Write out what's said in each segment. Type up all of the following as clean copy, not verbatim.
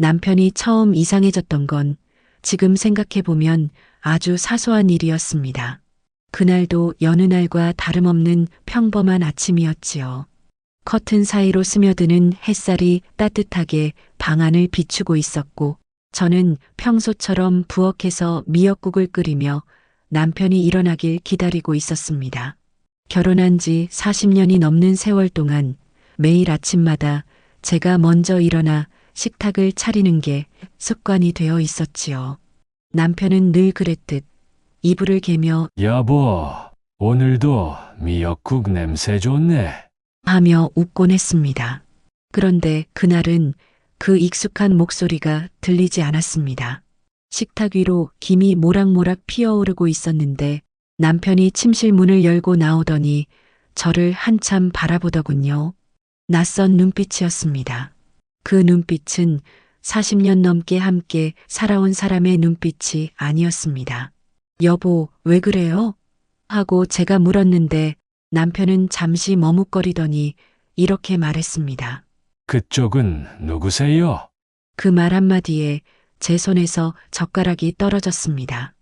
남편이 처음 이상해졌던 건 지금 생각해보면 아주 사소한 일이었습니다. 그날도 여느 날과 다름없는 평범한 아침이었지요. 커튼 사이로 스며드는 햇살이 따뜻하게 방 안을 비추고 있었고, 저는 평소처럼 부엌에서 미역국을 끓이며 남편이 일어나길 기다리고 있었습니다. 결혼한 지 40년이 넘는 세월 동안 매일 아침마다 제가 먼저 일어나 식탁을 차리는 게 습관이 되어 있었지요. 남편은 늘 그랬듯 이불을 개며 여보, 오늘도 미역국 냄새 좋네. 하며 웃곤 했습니다. 그런데 그날은 그 익숙한 목소리가 들리지 않았습니다. 식탁 위로 김이 모락모락 피어오르고 있었는데 남편이 침실 문을 열고 나오더니 저를 한참 바라보더군요. 낯선 눈빛이었습니다. 그 눈빛은 40년 넘게 함께 살아온 사람의 눈빛이 아니었습니다. 여보, 왜 그래요? 하고 제가 물었는데 남편은 잠시 머뭇거리더니 이렇게 말했습니다. 그쪽은 누구세요? 그 말 한마디에 제 손에서 젓가락이 떨어졌습니다.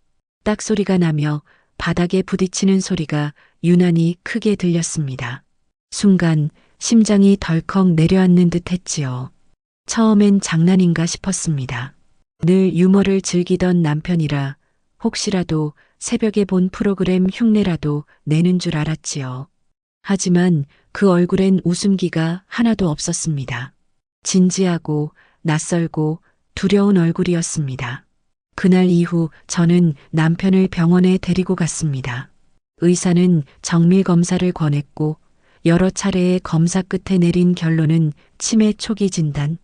딱 소리가 나며 바닥에 부딪히는 소리가 유난히 크게 들렸습니다. 순간 심장이 덜컥 내려앉는 듯 했지요. 처음엔 장난인가 싶었습니다. 늘 유머를 즐기던 남편이라 혹시라도 새벽에 본 프로그램 흉내라도 내는 줄 알았지요. 하지만 그 얼굴엔 웃음기가 하나도 없었습니다. 진지하고 낯설고 두려운 얼굴이었습니다. 그날 이후 저는 남편을 병원에 데리고 갔습니다. 의사는 정밀 검사를 권했고 여러 차례의 검사 끝에 내린 결론은 치매 초기 진단.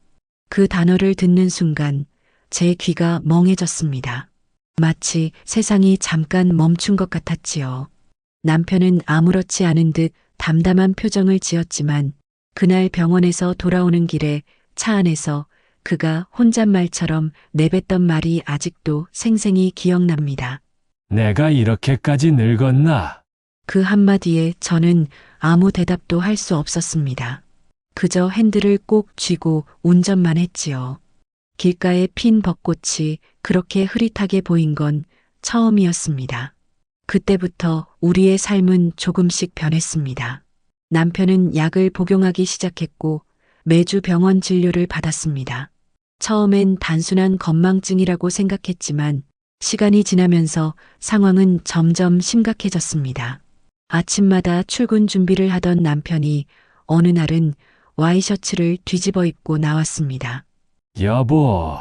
그 단어를 듣는 순간 제 귀가 멍해졌습니다. 마치 세상이 잠깐 멈춘 것 같았지요. 남편은 아무렇지 않은 듯 담담한 표정을 지었지만 그날 병원에서 돌아오는 길에 차 안에서 그가 혼잣말처럼 내뱉던 말이 아직도 생생히 기억납니다. 내가 이렇게까지 늙었나? 그 한마디에 저는 아무 대답도 할 수 없었습니다. 그저 핸들을 꼭 쥐고 운전만 했지요. 길가에 핀 벚꽃이 그렇게 흐릿하게 보인 건 처음이었습니다. 그때부터 우리의 삶은 조금씩 변했습니다. 남편은 약을 복용하기 시작했고 매주 병원 진료를 받았습니다. 처음엔 단순한 건망증이라고 생각했지만 시간이 지나면서 상황은 점점 심각해졌습니다. 아침마다 출근 준비를 하던 남편이 어느 날은 와이셔츠를 뒤집어 입고 나왔습니다. 여보,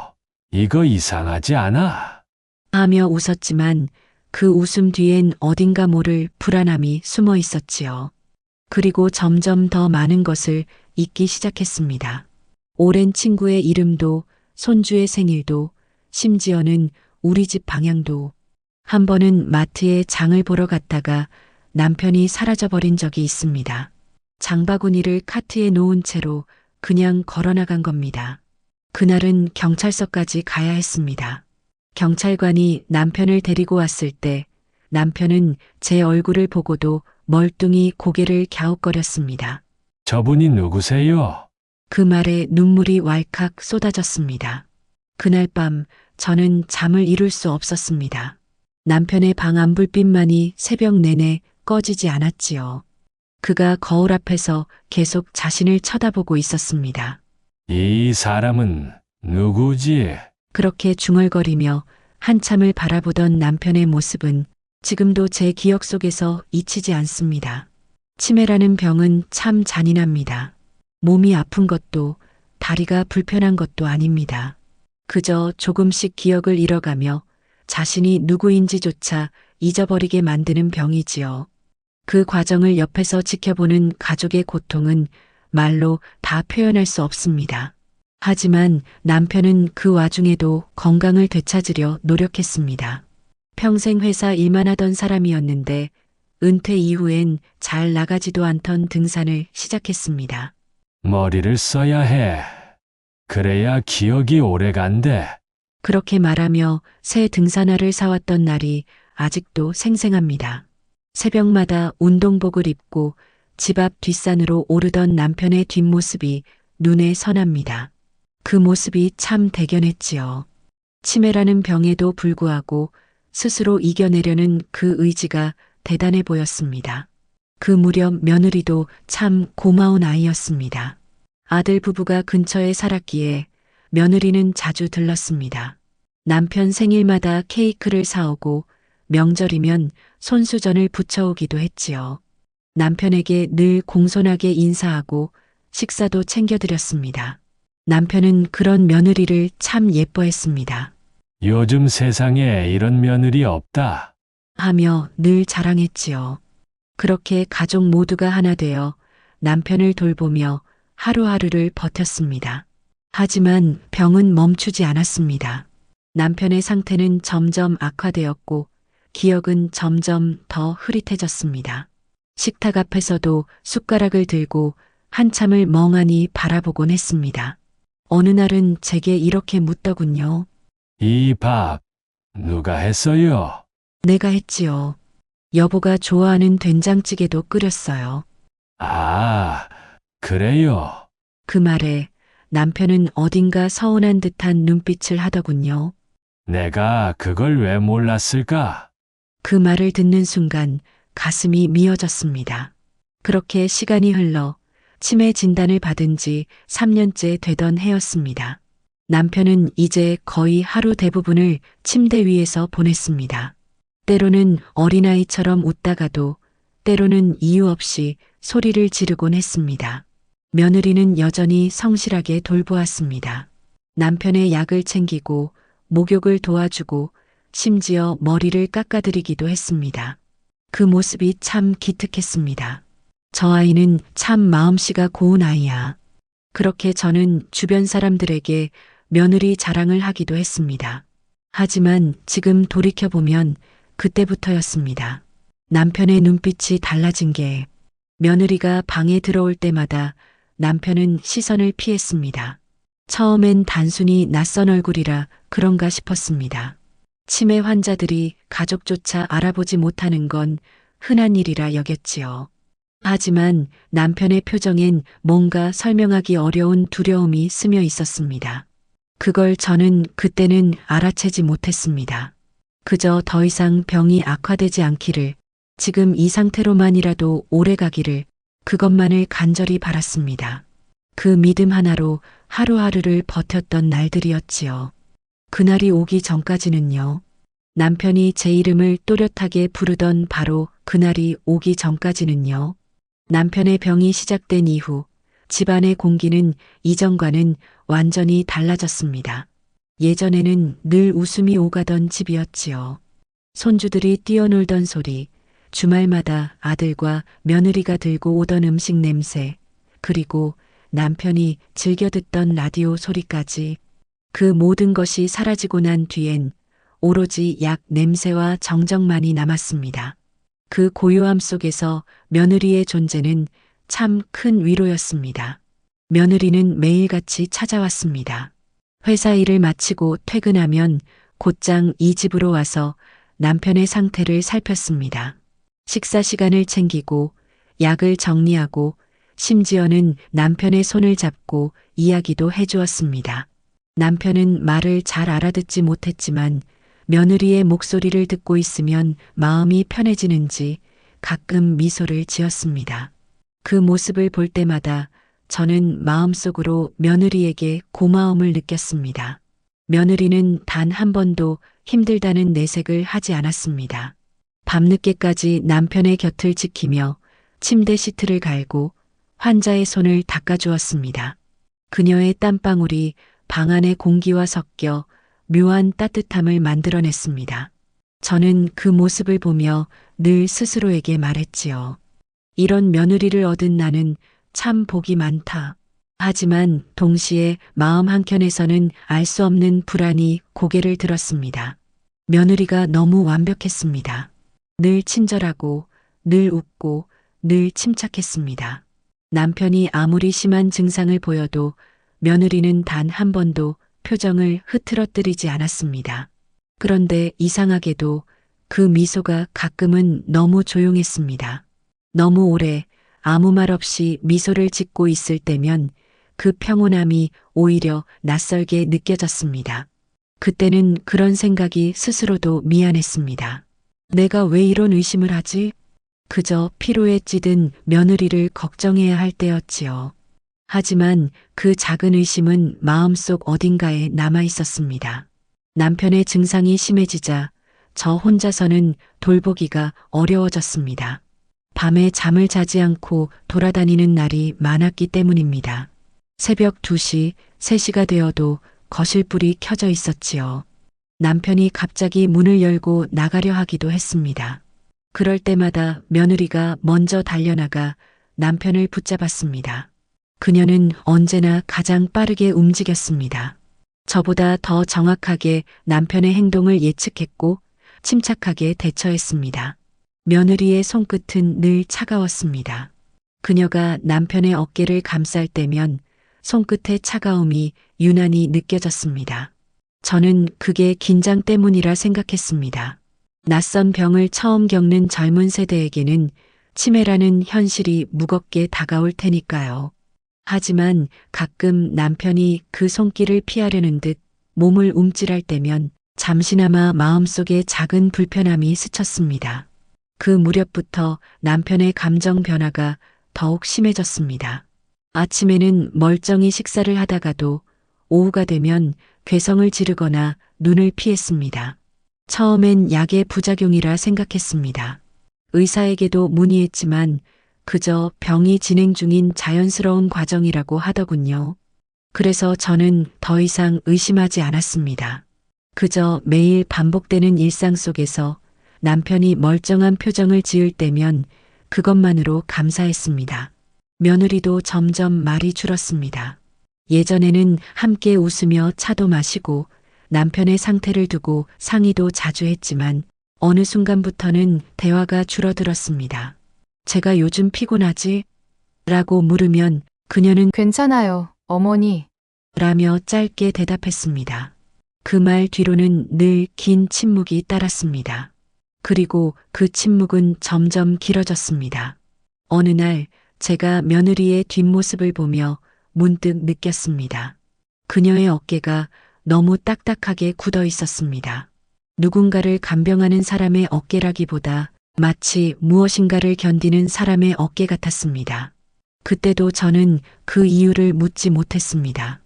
이거 이상하지 않아? 하며 웃었지만 그 웃음 뒤엔 어딘가 모를 불안함이 숨어 있었지요. 그리고 점점 더 많은 것을 잊기 시작했습니다. 오랜 친구의 이름도, 손주의 생일도, 심지어는 우리 집 방향도. 한 번은 마트에 장을 보러 갔다가 남편이 사라져버린 적이 있습니다. 장바구니를 카트에 놓은 채로 그냥 걸어나간 겁니다. 그날은 경찰서까지 가야 했습니다. 경찰관이 남편을 데리고 왔을 때 남편은 제 얼굴을 보고도 멀뚱히 고개를 갸웃거렸습니다. 저분이 누구세요? 그 말에 눈물이 왈칵 쏟아졌습니다. 그날 밤 저는 잠을 이룰 수 없었습니다. 남편의 방 안불빛만이 새벽 내내 꺼지지 않았지요. 그가 거울 앞에서 계속 자신을 쳐다보고 있었습니다. 이 사람은 누구지? 그렇게 중얼거리며 한참을 바라보던 남편의 모습은 지금도 제 기억 속에서 잊히지 않습니다. 치매라는 병은 참 잔인합니다. 몸이 아픈 것도 다리가 불편한 것도 아닙니다. 그저 조금씩 기억을 잃어가며 자신이 누구인지조차 잊어버리게 만드는 병이지요. 그 과정을 옆에서 지켜보는 가족의 고통은 말로 다 표현할 수 없습니다. 하지만 남편은 그 와중에도 건강을 되찾으려 노력했습니다. 평생 회사 일만 하던 사람이었는데 은퇴 이후엔 잘 나가지도 않던 등산을 시작했습니다. 머리를 써야 해. 그래야 기억이 오래 간대. 그렇게 말하며 새 등산화를 사왔던 날이 아직도 생생합니다. 새벽마다 운동복을 입고 집 앞 뒷산으로 오르던 남편의 뒷모습이 눈에 선합니다. 그 모습이 참 대견했지요. 치매라는 병에도 불구하고 스스로 이겨내려는 그 의지가 대단해 보였습니다. 그 무렵 며느리도 참 고마운 아이였습니다. 아들 부부가 근처에 살았기에 며느리는 자주 들렀습니다. 남편 생일마다 케이크를 사오고 명절이면 손수전을 붙여오기도 했지요. 남편에게 늘 공손하게 인사하고 식사도 챙겨드렸습니다. 남편은 그런 며느리를 참 예뻐했습니다. 요즘 세상에 이런 며느리 없다. 하며 늘 자랑했지요. 그렇게 가족 모두가 하나 되어 남편을 돌보며 하루하루를 버텼습니다. 하지만 병은 멈추지 않았습니다. 남편의 상태는 점점 악화되었고 기억은 점점 더 흐릿해졌습니다. 식탁 앞에서도 숟가락을 들고 한참을 멍하니 바라보곤 했습니다. 어느 날은 제게 이렇게 묻더군요. 이 밥 누가 했어요? 내가 했지요. 여보가 좋아하는 된장찌개도 끓였어요. 아, 그래요. 그 말에 남편은 어딘가 서운한 듯한 눈빛을 하더군요. 내가 그걸 왜 몰랐을까? 그 말을 듣는 순간 가슴이 미어졌습니다. 그렇게 시간이 흘러 치매 진단을 받은 지 3년째 되던 해였습니다. 남편은 이제 거의 하루 대부분을 침대 위에서 보냈습니다. 때로는 어린아이처럼 웃다가도 때로는 이유 없이 소리를 지르곤 했습니다. 며느리는 여전히 성실하게 돌보았습니다. 남편의 약을 챙기고 목욕을 도와주고 심지어 머리를 깎아드리기도 했습니다. 그 모습이 참 기특했습니다. 저 아이는 참 마음씨가 고운 아이야. 그렇게 저는 주변 사람들에게 며느리 자랑을 하기도 했습니다. 하지만 지금 돌이켜보면 그때부터였습니다. 남편의 눈빛이 달라진 게 며느리가 방에 들어올 때마다 남편은 시선을 피했습니다. 처음엔 단순히 낯선 얼굴이라 그런가 싶었습니다. 치매 환자들이 가족조차 알아보지 못하는 건 흔한 일이라 여겼지요. 하지만 남편의 표정엔 뭔가 설명하기 어려운 두려움이 스며 있었습니다. 그걸 저는 그때는 알아채지 못했습니다. 그저 더 이상 병이 악화되지 않기를, 지금 이 상태로만이라도 오래 가기를, 그것만을 간절히 바랐습니다. 그 믿음 하나로 하루하루를 버텼던 날들이었지요. 그날이 오기 전까지는요. 남편이 제 이름을 또렷하게 부르던 바로 그날이 오기 전까지는요. 남편의 병이 시작된 이후 집안의 공기는 이전과는 완전히 달라졌습니다. 예전에는 늘 웃음이 오가던 집이었지요. 손주들이 뛰어놀던 소리, 주말마다 아들과 며느리가 들고 오던 음식 냄새, 그리고 남편이 즐겨 듣던 라디오 소리까지, 그 모든 것이 사라지고 난 뒤엔 오로지 약 냄새와 정적만이 남았습니다. 그 고요함 속에서 며느리의 존재는 참 큰 위로였습니다. 며느리는 매일같이 찾아왔습니다. 회사 일을 마치고 퇴근하면 곧장 이 집으로 와서 남편의 상태를 살폈습니다. 식사 시간을 챙기고 약을 정리하고 심지어는 남편의 손을 잡고 이야기도 해주었습니다. 남편은 말을 잘 알아듣지 못했지만 며느리의 목소리를 듣고 있으면 마음이 편해지는지 가끔 미소를 지었습니다. 그 모습을 볼 때마다 저는 마음속으로 며느리에게 고마움을 느꼈습니다. 며느리는 단 한 번도 힘들다는 내색을 하지 않았습니다. 밤늦게까지 남편의 곁을 지키며 침대 시트를 갈고 환자의 손을 닦아주었습니다. 그녀의 땀방울이 방 안의 공기와 섞여 묘한 따뜻함을 만들어냈습니다. 저는 그 모습을 보며 늘 스스로에게 말했지요. 이런 며느리를 얻은 나는 참 복이 많다. 하지만 동시에 마음 한켠에서는 알 수 없는 불안이 고개를 들었습니다. 며느리가 너무 완벽했습니다. 늘 친절하고 늘 웃고 늘 침착했습니다. 남편이 아무리 심한 증상을 보여도 며느리는 단 한 번도 표정을 흐트러뜨리지 않았습니다. 그런데 이상하게도 그 미소가 가끔은 너무 조용했습니다. 너무 오래 아무 말 없이 미소를 짓고 있을 때면 그 평온함이 오히려 낯설게 느껴졌습니다. 그때는 그런 생각이 스스로도 미안했습니다. 내가 왜 이런 의심을 하지? 그저 피로에 찌든 며느리를 걱정해야 할 때였지요. 하지만 그 작은 의심은 마음속 어딘가에 남아 있었습니다. 남편의 증상이 심해지자 저 혼자서는 돌보기가 어려워졌습니다. 밤에 잠을 자지 않고 돌아다니는 날이 많았기 때문입니다. 새벽 2시, 3시가 되어도 거실불이 켜져 있었지요. 남편이 갑자기 문을 열고 나가려 하기도 했습니다. 그럴 때마다 며느리가 먼저 달려나가 남편을 붙잡았습니다. 그녀는 언제나 가장 빠르게 움직였습니다. 저보다 더 정확하게 남편의 행동을 예측했고 침착하게 대처했습니다. 며느리의 손끝은 늘 차가웠습니다. 그녀가 남편의 어깨를 감쌀 때면 손끝의 차가움이 유난히 느껴졌습니다. 저는 그게 긴장 때문이라 생각했습니다. 낯선 병을 처음 겪는 젊은 세대에게는 치매라는 현실이 무겁게 다가올 테니까요. 하지만 가끔 남편이 그 손길을 피하려는 듯 몸을 움찔할 때면 잠시나마 마음속에 작은 불편함이 스쳤습니다. 그 무렵부터 남편의 감정 변화가 더욱 심해졌습니다. 아침에는 멀쩡히 식사를 하다가도 오후가 되면 괴성을 지르거나 눈을 피했습니다. 처음엔 약의 부작용이라 생각했습니다. 의사에게도 문의했지만 그저 병이 진행 중인 자연스러운 과정이라고 하더군요. 그래서 저는 더 이상 의심하지 않았습니다. 그저 매일 반복되는 일상 속에서 남편이 멀쩡한 표정을 지을 때면 그것만으로 감사했습니다. 며느리도 점점 말이 줄었습니다. 예전에는 함께 웃으며 차도 마시고 남편의 상태를 두고 상의도 자주 했지만 어느 순간부터는 대화가 줄어들었습니다. 제가 요즘 피곤하지? 라고 물으면 그녀는 괜찮아요, 어머니. 라며 짧게 대답했습니다. 그 말 뒤로는 늘 긴 침묵이 따랐습니다. 그리고 그 침묵은 점점 길어졌습니다. 어느 날 제가 며느리의 뒷모습을 보며 문득 느꼈습니다. 그녀의 어깨가 너무 딱딱하게 굳어 있었습니다. 누군가를 간병하는 사람의 어깨라기보다 마치 무엇인가를 견디는 사람의 어깨 같았습니다. 그때도 저는 그 이유를 묻지 못했습니다.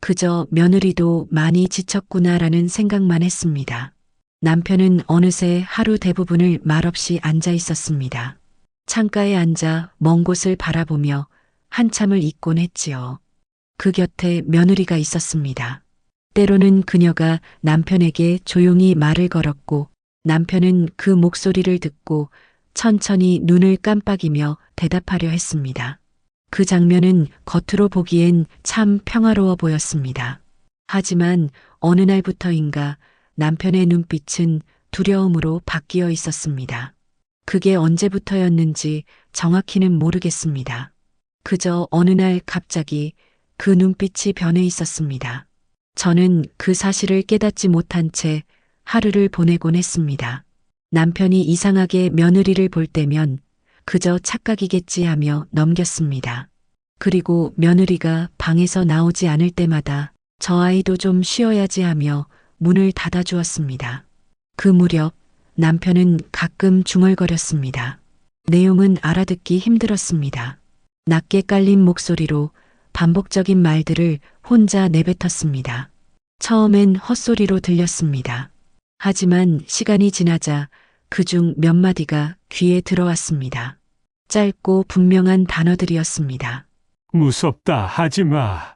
그저 며느리도 많이 지쳤구나라는 생각만 했습니다. 남편은 어느새 하루 대부분을 말없이 앉아 있었습니다. 창가에 앉아 먼 곳을 바라보며 한참을 있곤 했지요. 그 곁에 며느리가 있었습니다. 때로는 그녀가 남편에게 조용히 말을 걸었고 남편은 그 목소리를 듣고 천천히 눈을 깜빡이며 대답하려 했습니다. 그 장면은 겉으로 보기엔 참 평화로워 보였습니다. 하지만 어느 날부터인가 남편의 눈빛은 두려움으로 바뀌어 있었습니다. 그게 언제부터였는지 정확히는 모르겠습니다. 그저 어느 날 갑자기 그 눈빛이 변해 있었습니다. 저는 그 사실을 깨닫지 못한 채 하루를 보내곤 했습니다. 남편이 이상하게 며느리를 볼 때면 그저 착각이겠지 하며 넘겼습니다. 그리고 며느리가 방에서 나오지 않을 때마다 저 아이도 좀 쉬어야지 하며 문을 닫아주었습니다. 그 무렵 남편은 가끔 중얼거렸습니다. 내용은 알아듣기 힘들었습니다. 낮게 깔린 목소리로 반복적인 말들을 혼자 내뱉었습니다. 처음엔 헛소리로 들렸습니다. 하지만 시간이 지나자 그중 몇 마디가 귀에 들어왔습니다. 짧고 분명한 단어들이었습니다. 무섭다 하지 마.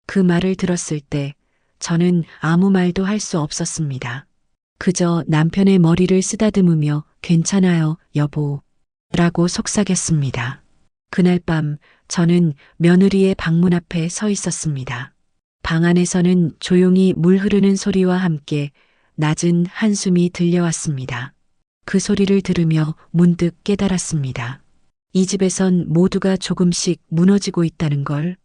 그 말을 들었을 때 저는 아무 말도 할 수 없었습니다. 그저 남편의 머리를 쓰다듬으며 괜찮아요, 여보. 라고 속삭였습니다. 그날 밤 저는 며느리의 방문 앞에 서 있었습니다. 방 안에서는 조용히 물 흐르는 소리와 함께 낮은 한숨이 들려왔습니다. 그 소리를 들으며 문득 깨달았습니다. 이 집에선 모두가 조금씩 무너지고 있다는 걸.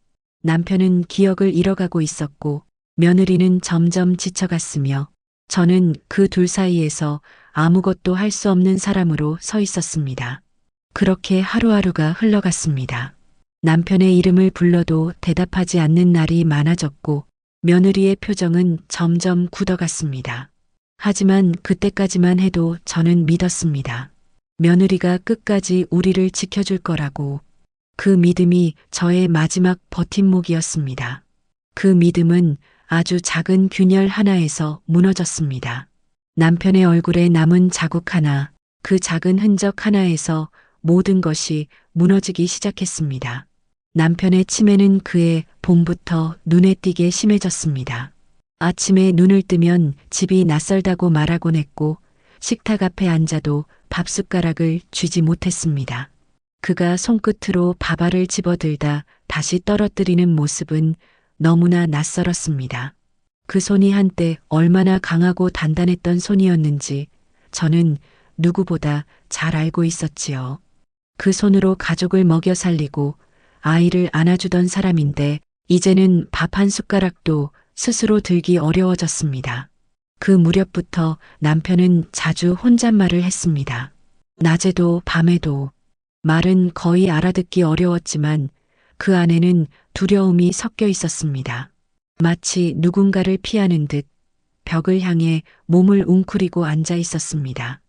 남편은 기억을 잃어가고 있었고 며느리는 점점 지쳐갔으며 저는 그 둘 사이에서 아무것도 할 수 없는 사람으로 서 있었습니다. 그렇게 하루하루가 흘러갔습니다. 남편의 이름을 불러도 대답하지 않는 날이 많아졌고 며느리의 표정은 점점 굳어갔습니다. 하지만 그때까지만 해도 저는 믿었습니다. 며느리가 끝까지 우리를 지켜줄 거라고. 그 믿음이 저의 마지막 버팀목이었습니다. 그 믿음은 아주 작은 균열 하나에서 무너졌습니다. 남편의 얼굴에 남은 자국 하나, 그 작은 흔적 하나에서 모든 것이 무너지기 시작했습니다. 남편의 치매는 그해 봄부터 눈에 띄게 심해졌습니다. 아침에 눈을 뜨면 집이 낯설다고 말하곤 했고 식탁 앞에 앉아도 밥숟가락을 쥐지 못했습니다. 그가 손끝으로 밥알을 집어들다 다시 떨어뜨리는 모습은 너무나 낯설었습니다. 그 손이 한때 얼마나 강하고 단단했던 손이었는지 저는 누구보다 잘 알고 있었지요. 그 손으로 가족을 먹여 살리고 아이를 안아주던 사람인데 이제는 밥 한 숟가락도 스스로 들기 어려워졌습니다. 그 무렵부터 남편은 자주 혼잣말을 했습니다. 낮에도 밤에도. 말은 거의 알아듣기 어려웠지만 그 안에는 두려움이 섞여 있었습니다. 마치 누군가를 피하는 듯 벽을 향해 몸을 웅크리고 앉아 있었습니다.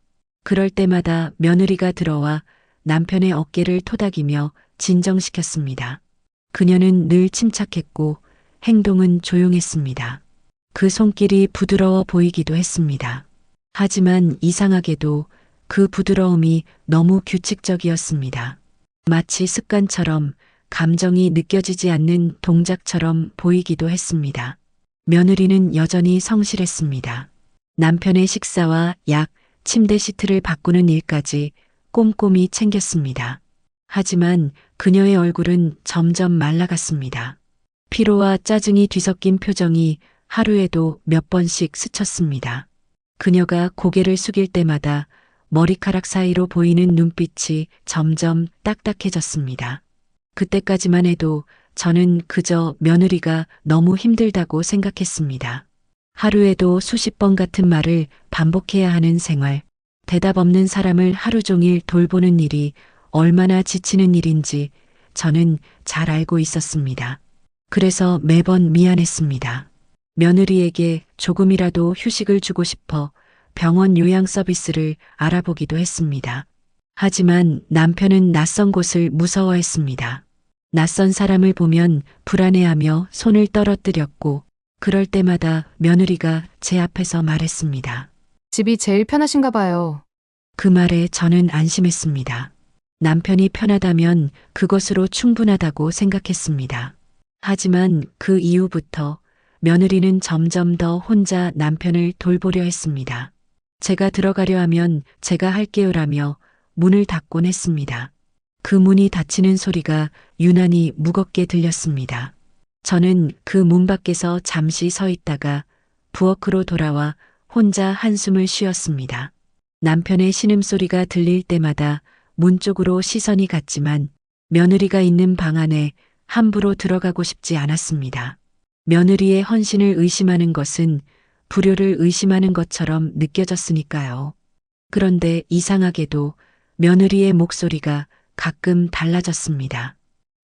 그럴 때마다 며느리가 들어와 남편의 어깨를 토닥이며 진정시켰습니다. 그녀는 늘 침착했고 행동은 조용했습니다. 그 손길이 부드러워 보이기도 했습니다. 하지만 이상하게도 그 부드러움이 너무 규칙적이었습니다. 마치 습관처럼 감정이 느껴지지 않는 동작처럼 보이기도 했습니다. 며느리는 여전히 성실했습니다. 남편의 식사와 약, 침대 시트를 바꾸는 일까지 꼼꼼히 챙겼습니다. 하지만 그녀의 얼굴은 점점 말라갔습니다. 피로와 짜증이 뒤섞인 표정이 하루에도 몇 번씩 스쳤습니다. 그녀가 고개를 숙일 때마다 머리카락 사이로 보이는 눈빛이 점점 딱딱해졌습니다. 그때까지만 해도 저는 그저 며느리가 너무 힘들다고 생각했습니다. 하루에도 수십 번 같은 말을 반복해야 하는 생활, 대답 없는 사람을 하루 종일 돌보는 일이 얼마나 지치는 일인지 저는 잘 알고 있었습니다. 그래서 매번 미안했습니다. 며느리에게 조금이라도 휴식을 주고 싶어 병원 요양 서비스를 알아보기도 했습니다. 하지만 남편은 낯선 곳을 무서워했습니다. 낯선 사람을 보면 불안해하며 손을 떨어뜨렸고 그럴 때마다 며느리가 제 앞에서 말했습니다. 집이 제일 편하신가 봐요. 그 말에 저는 안심했습니다. 남편이 편하다면 그것으로 충분하다고 생각했습니다. 하지만 그 이후부터 며느리는 점점 더 혼자 남편을 돌보려 했습니다. 제가 들어가려 하면 제가 할게요라며 문을 닫곤 했습니다. 그 문이 닫히는 소리가 유난히 무겁게 들렸습니다. 저는 그 문 밖에서 잠시 서 있다가 부엌으로 돌아와 혼자 한숨을 쉬었습니다. 남편의 신음소리가 들릴 때마다 문 쪽으로 시선이 갔지만 며느리가 있는 방 안에 함부로 들어가고 싶지 않았습니다. 며느리의 헌신을 의심하는 것은 불효를 의심하는 것처럼 느껴졌으니까요. 그런데 이상하게도 며느리의 목소리가 가끔 달라졌습니다.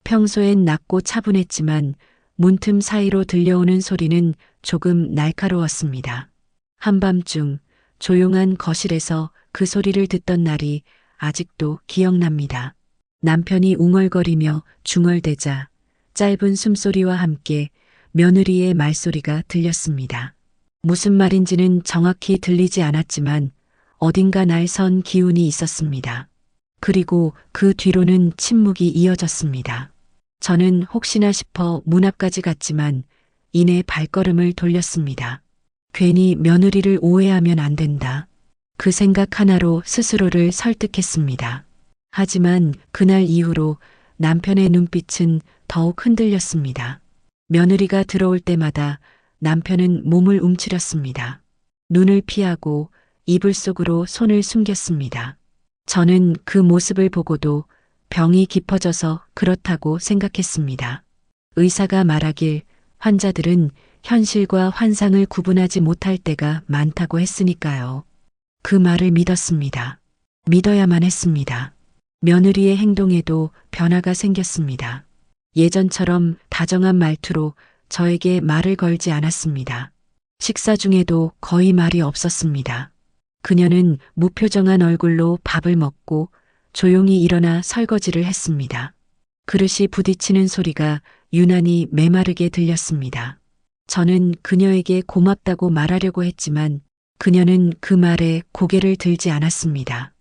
평소엔 낮고 차분했지만 문틈 사이로 들려오는 소리는 조금 날카로웠습니다. 한밤중 조용한 거실에서 그 소리를 듣던 날이 아직도 기억납니다. 남편이 웅얼거리며 중얼대자 짧은 숨소리와 함께 며느리의 말소리가 들렸습니다. 무슨 말인지는 정확히 들리지 않았지만 어딘가 날 선 기운이 있었습니다. 그리고 그 뒤로는 침묵이 이어졌습니다. 저는 혹시나 싶어 문 앞까지 갔지만 이내 발걸음을 돌렸습니다. 괜히 며느리를 오해하면 안 된다. 그 생각 하나로 스스로를 설득했습니다. 하지만 그날 이후로 남편의 눈빛은 더욱 흔들렸습니다. 며느리가 들어올 때마다 남편은 몸을 움츠렸습니다. 눈을 피하고 이불 속으로 손을 숨겼습니다. 저는 그 모습을 보고도 병이 깊어져서 그렇다고 생각했습니다. 의사가 말하길 환자들은 현실과 환상을 구분하지 못할 때가 많다고 했으니까요. 그 말을 믿었습니다. 믿어야만 했습니다. 며느리의 행동에도 변화가 생겼습니다. 예전처럼 다정한 말투로 저에게 말을 걸지 않았습니다. 식사 중에도 거의 말이 없었습니다. 그녀는 무표정한 얼굴로 밥을 먹고 조용히 일어나 설거지를 했습니다. 그릇이 부딪히는 소리가 유난히 메마르게 들렸습니다. 저는 그녀에게 고맙다고 말하려고 했지만 그녀는 그 말에 고개를 들지 않았습니다.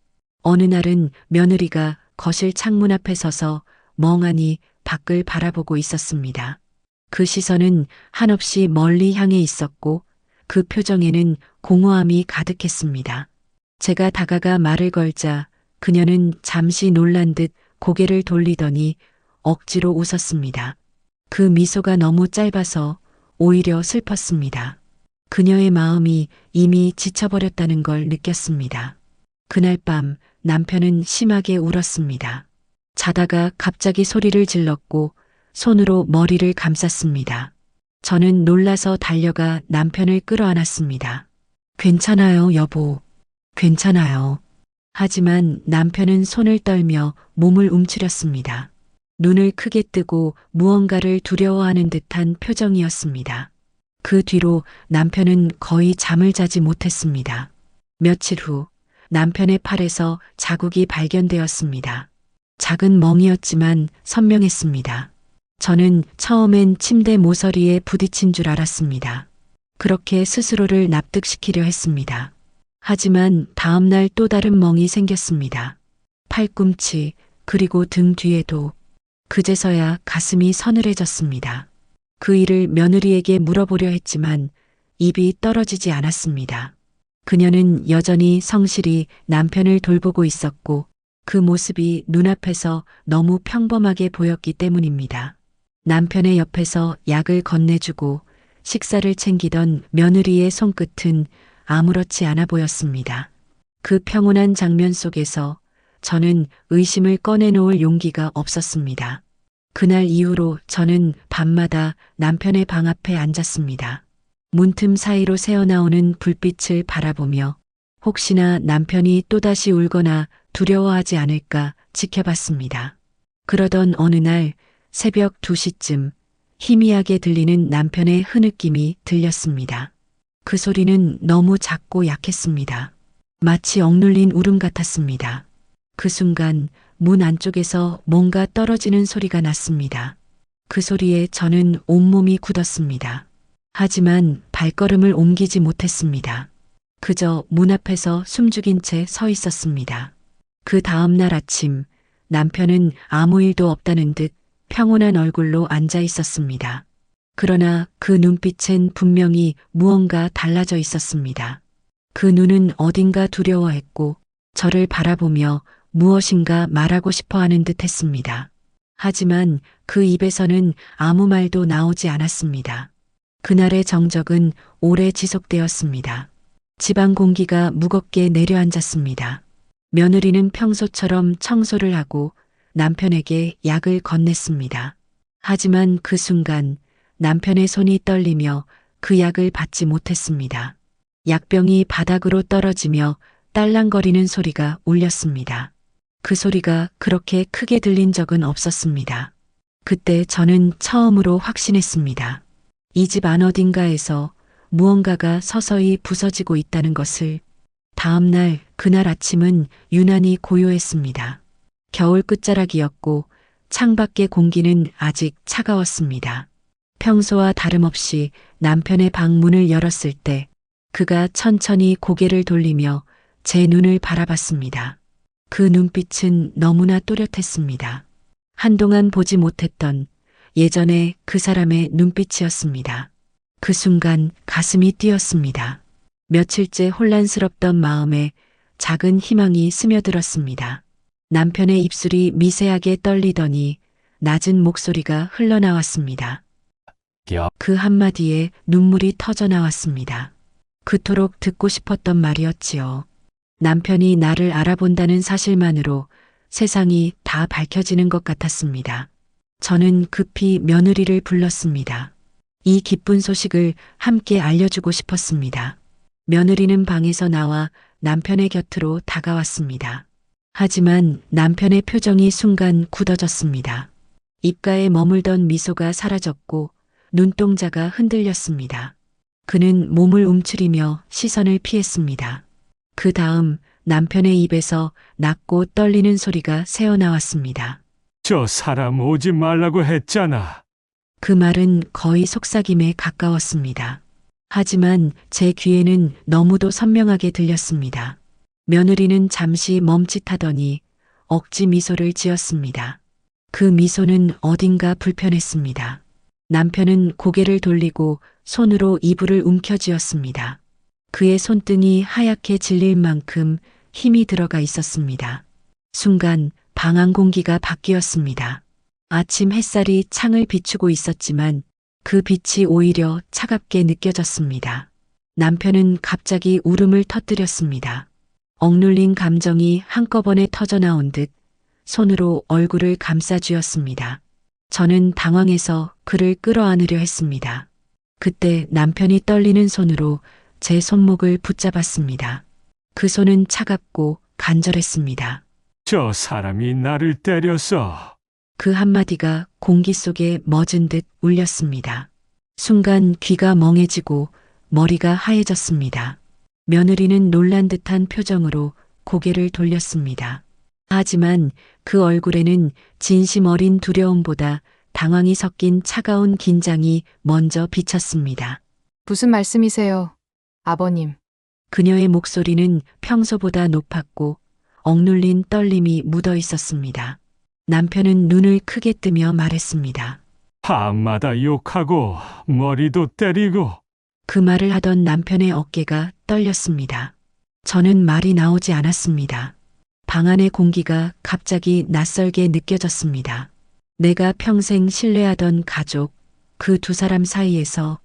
어느 날은 며느리가 거실 창문 앞에 서서 멍하니 밖을 바라보고 있었습니다. 그 시선은 한없이 멀리 향해 있었고 그 표정에는 공허함이 가득했습니다. 제가 다가가 말을 걸자 그녀는 잠시 놀란 듯 고개를 돌리더니 억지로 웃었습니다. 그 미소가 너무 짧아서 오히려 슬펐습니다. 그녀의 마음이 이미 지쳐버렸다는 걸 느꼈습니다. 그날 밤 남편은 심하게 울었습니다. 자다가 갑자기 소리를 질렀고 손으로 머리를 감쌌습니다. 저는 놀라서 달려가 남편을 끌어안았습니다. 괜찮아요, 여보. 괜찮아요. 하지만 남편은 손을 떨며 몸을 움츠렸습니다. 눈을 크게 뜨고 무언가를 두려워하는 듯한 표정이었습니다. 그 뒤로 남편은 거의 잠을 자지 못했습니다. 며칠 후 남편의 팔에서 자국이 발견되었습니다. 작은 멍이었지만 선명했습니다. 저는 처음엔 침대 모서리에 부딪힌 줄 알았습니다. 그렇게 스스로를 납득시키려 했습니다. 하지만 다음날 또 다른 멍이 생겼습니다. 팔꿈치 그리고 등 뒤에도. 그제서야 가슴이 서늘해졌습니다. 그 일을 며느리에게 물어보려 했지만 입이 떨어지지 않았습니다. 그녀는 여전히 성실히 남편을 돌보고 있었고 그 모습이 눈앞에서 너무 평범하게 보였기 때문입니다. 남편의 옆에서 약을 건네주고 식사를 챙기던 며느리의 손끝은 아무렇지 않아 보였습니다. 그 평온한 장면 속에서 저는 의심을 꺼내놓을 용기가 없었습니다. 그날 이후로 저는 밤마다 남편의 방 앞에 앉았습니다. 문틈 사이로 새어나오는 불빛을 바라보며 혹시나 남편이 또다시 울거나 두려워하지 않을까 지켜봤습니다. 그러던 어느 날 새벽 2시쯤 희미하게 들리는 남편의 흐느낌이 들렸습니다. 그 소리는 너무 작고 약했습니다. 마치 억눌린 울음 같았습니다. 그 순간 문 안쪽에서 뭔가 떨어지는 소리가 났습니다. 그 소리에 저는 온몸이 굳었습니다. 하지만 발걸음을 옮기지 못했습니다. 그저 문 앞에서 숨죽인 채 서 있었습니다. 그 다음 날 아침 남편은 아무 일도 없다는 듯 평온한 얼굴로 앉아 있었습니다. 그러나 그 눈빛엔 분명히 무언가 달라져 있었습니다. 그 눈은 어딘가 두려워했고 저를 바라보며 무엇인가 말하고 싶어 하는 듯 했습니다. 하지만 그 입에서는 아무 말도 나오지 않았습니다. 그날의 정적은 오래 지속되었습니다. 집안 공기가 무겁게 내려앉았습니다. 며느리는 평소처럼 청소를 하고 남편에게 약을 건넸습니다. 하지만 그 순간 남편의 손이 떨리며 그 약을 받지 못했습니다. 약병이 바닥으로 떨어지며 딸랑거리는 소리가 울렸습니다. 그 소리가 그렇게 크게 들린 적은 없었습니다. 그때 저는 처음으로 확신했습니다. 이 집 안 어딘가에서 무언가가 서서히 부서지고 있다는 것을. 다음 날 그날 아침은 유난히 고요했습니다. 겨울 끝자락이었고 창밖의 공기는 아직 차가웠습니다. 평소와 다름없이 남편의 방 문을 열었을 때 그가 천천히 고개를 돌리며 제 눈을 바라봤습니다. 그 눈빛은 너무나 또렷했습니다. 한동안 보지 못했던 예전의 그 사람의 눈빛이었습니다. 그 순간 가슴이 뛰었습니다. 며칠째 혼란스럽던 마음에 작은 희망이 스며들었습니다. 남편의 입술이 미세하게 떨리더니 낮은 목소리가 흘러나왔습니다. 그 한마디에 눈물이 터져 나왔습니다. 그토록 듣고 싶었던 말이었지요. 남편이 나를 알아본다는 사실만으로 세상이 다 밝혀지는 것 같았습니다. 저는 급히 며느리를 불렀습니다. 이 기쁜 소식을 함께 알려주고 싶었습니다. 며느리는 방에서 나와 남편의 곁으로 다가왔습니다. 하지만 남편의 표정이 순간 굳어졌습니다. 입가에 머물던 미소가 사라졌고 눈동자가 흔들렸습니다. 그는 몸을 움츠리며 시선을 피했습니다. 그 다음 남편의 입에서 낮고 떨리는 소리가 새어나왔습니다. 저 사람 오지 말라고 했잖아. 그 말은 거의 속삭임에 가까웠습니다. 하지만 제 귀에는 너무도 선명하게 들렸습니다. 며느리는 잠시 멈칫하더니 억지 미소를 지었습니다. 그 미소는 어딘가 불편했습니다. 남편은 고개를 돌리고 손으로 이불을 움켜쥐었습니다. 그의 손등이 하얗게 질릴 만큼 힘이 들어가 있었습니다. 순간 방 안 공기가 바뀌었습니다. 아침 햇살이 창을 비추고 있었지만 그 빛이 오히려 차갑게 느껴졌습니다. 남편은 갑자기 울음을 터뜨렸습니다. 억눌린 감정이 한꺼번에 터져나온 듯 손으로 얼굴을 감싸쥐었습니다. 저는 당황해서 그를 끌어안으려 했습니다. 그때 남편이 떨리는 손으로 제 손목을 붙잡았습니다. 그 손은 차갑고 간절했습니다. 저 사람이 나를 때렸어. 그 한마디가 공기 속에 멎은 듯 울렸습니다. 순간 귀가 멍해지고 머리가 하얘졌습니다. 며느리는 놀란 듯한 표정으로 고개를 돌렸습니다. 하지만 그 얼굴에는 진심 어린 두려움보다 당황이 섞인 차가운 긴장이 먼저 비쳤습니다. 무슨 말씀이세요? 아버님. 그녀의 목소리는 평소보다 높았고 억눌린 떨림이 묻어 있었습니다. 남편은 눈을 크게 뜨며 말했습니다. 밤마다 욕하고 머리도 때리고. 그 말을 하던 남편의 어깨가 떨렸습니다. 저는 말이 나오지 않았습니다. 방 안의 공기가 갑자기 낯설게 느껴졌습니다. 내가 평생 신뢰하던 가족, 그 두 사람 사이에서